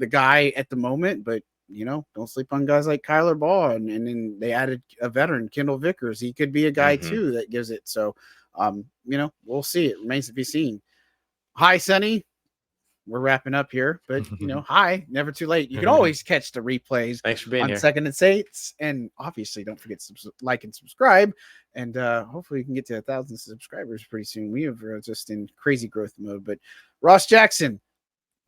guy at the moment, but don't sleep on guys like Kyler Ball, and then they added a veteran, Kendall Vickers. He could be a guy too that gives it. So We'll see. It remains to be seen. Hi, Sonny. We're wrapping up here, but hi, never too late. You can always catch the replays Thanks for being on here. Second and Saints, and obviously don't forget to like and subscribe, and hopefully we can get to 1,000 subscribers pretty soon. We are just in crazy growth mode. But Ross Jackson,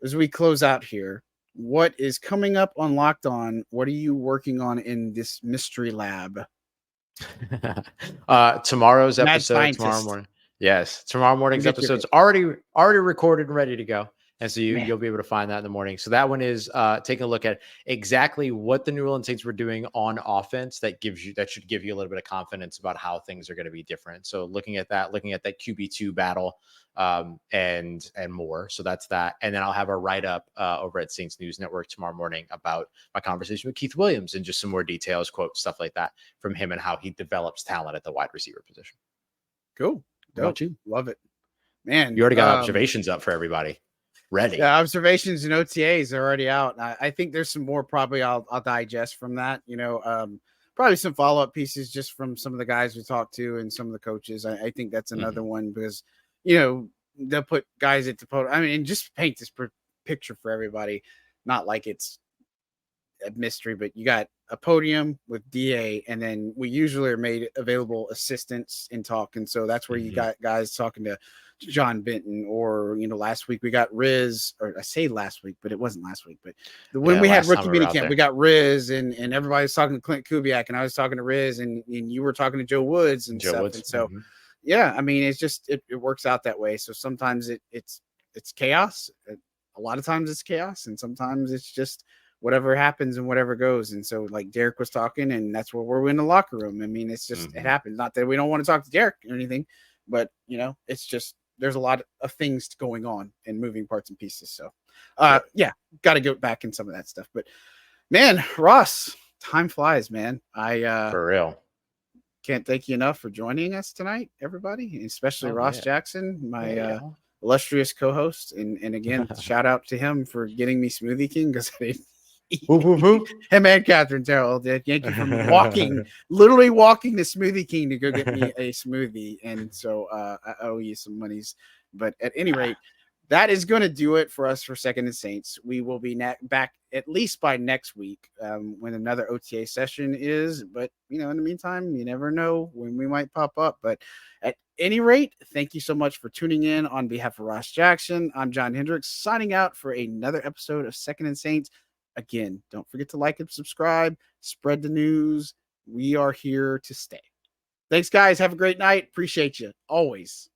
as we close out here, what is coming up on Locked On? What are you working on in this mystery lab? Tomorrow's Mad episode scientist. tomorrow morning. Yes, tomorrow morning's Get your episode's already recorded and ready to go. And so Man. you'll be able to find that in the morning. So that one is taking a look at exactly what the New Orleans Saints were doing on offense that should give you a little bit of confidence about how things are going to be different. So looking at that QB2 battle and more. So that's that. And then I'll have a write-up over at Saints News Network tomorrow morning about my conversation with Keith Williams and just some more details, quotes, stuff like that from him and how he develops talent at the wide receiver position. Cool. Dope. About you? Love it. Man. You already got observations up for everybody. Ready. Yeah, observations and OTAs are already out. I think there's some more probably I'll digest from that. Probably some follow-up pieces just from some of the guys we talked to and some of the coaches. I think that's another one because, they'll put guys at the podium. I mean, and just paint this picture for everybody. Not like it's a mystery, but you got a podium with DA, and then we usually are made available assistants in talk. And so that's where you got guys talking to John Benton, or last week we got Riz, or I say last week, but it wasn't last week. But when we had rookie minicamp, we got Riz, and everybody was talking to Clint Kubiak, and I was talking to Riz, and you were talking to Joe Woods and stuff. And so, yeah, I mean, it's just it works out that way. So sometimes it's chaos. A lot of times it's chaos, and sometimes it's just whatever happens and whatever goes. And so, like Derek was talking, and that's where we're in the locker room. I mean, it's just it happens. Not that we don't want to talk to Derek or anything, but it's just there's a lot of things going on and moving parts and pieces. So, got to go back in some of that stuff. But man, Ross, time flies, man. For real. Can't thank you enough for joining us tonight, everybody, especially Ross Jackson, my illustrious co-host. And again, shout out to him for getting me Smoothie King, because I didn't him and Catherine Terrell did. Thank you for literally walking to Smoothie King to go get me a smoothie. And so I owe you some monies. But at any rate, that is going to do it for us for Second and Saints. We will be back at least by next week when another OTA session is. But, in the meantime, you never know when we might pop up. But at any rate, thank you so much for tuning in. On behalf of Ross Jackson, I'm John Hendricks, signing out for another episode of Second and Saints. Again, don't forget to like and subscribe, spread the news. We are here to stay. Thanks, guys. Have a great night. Appreciate you always.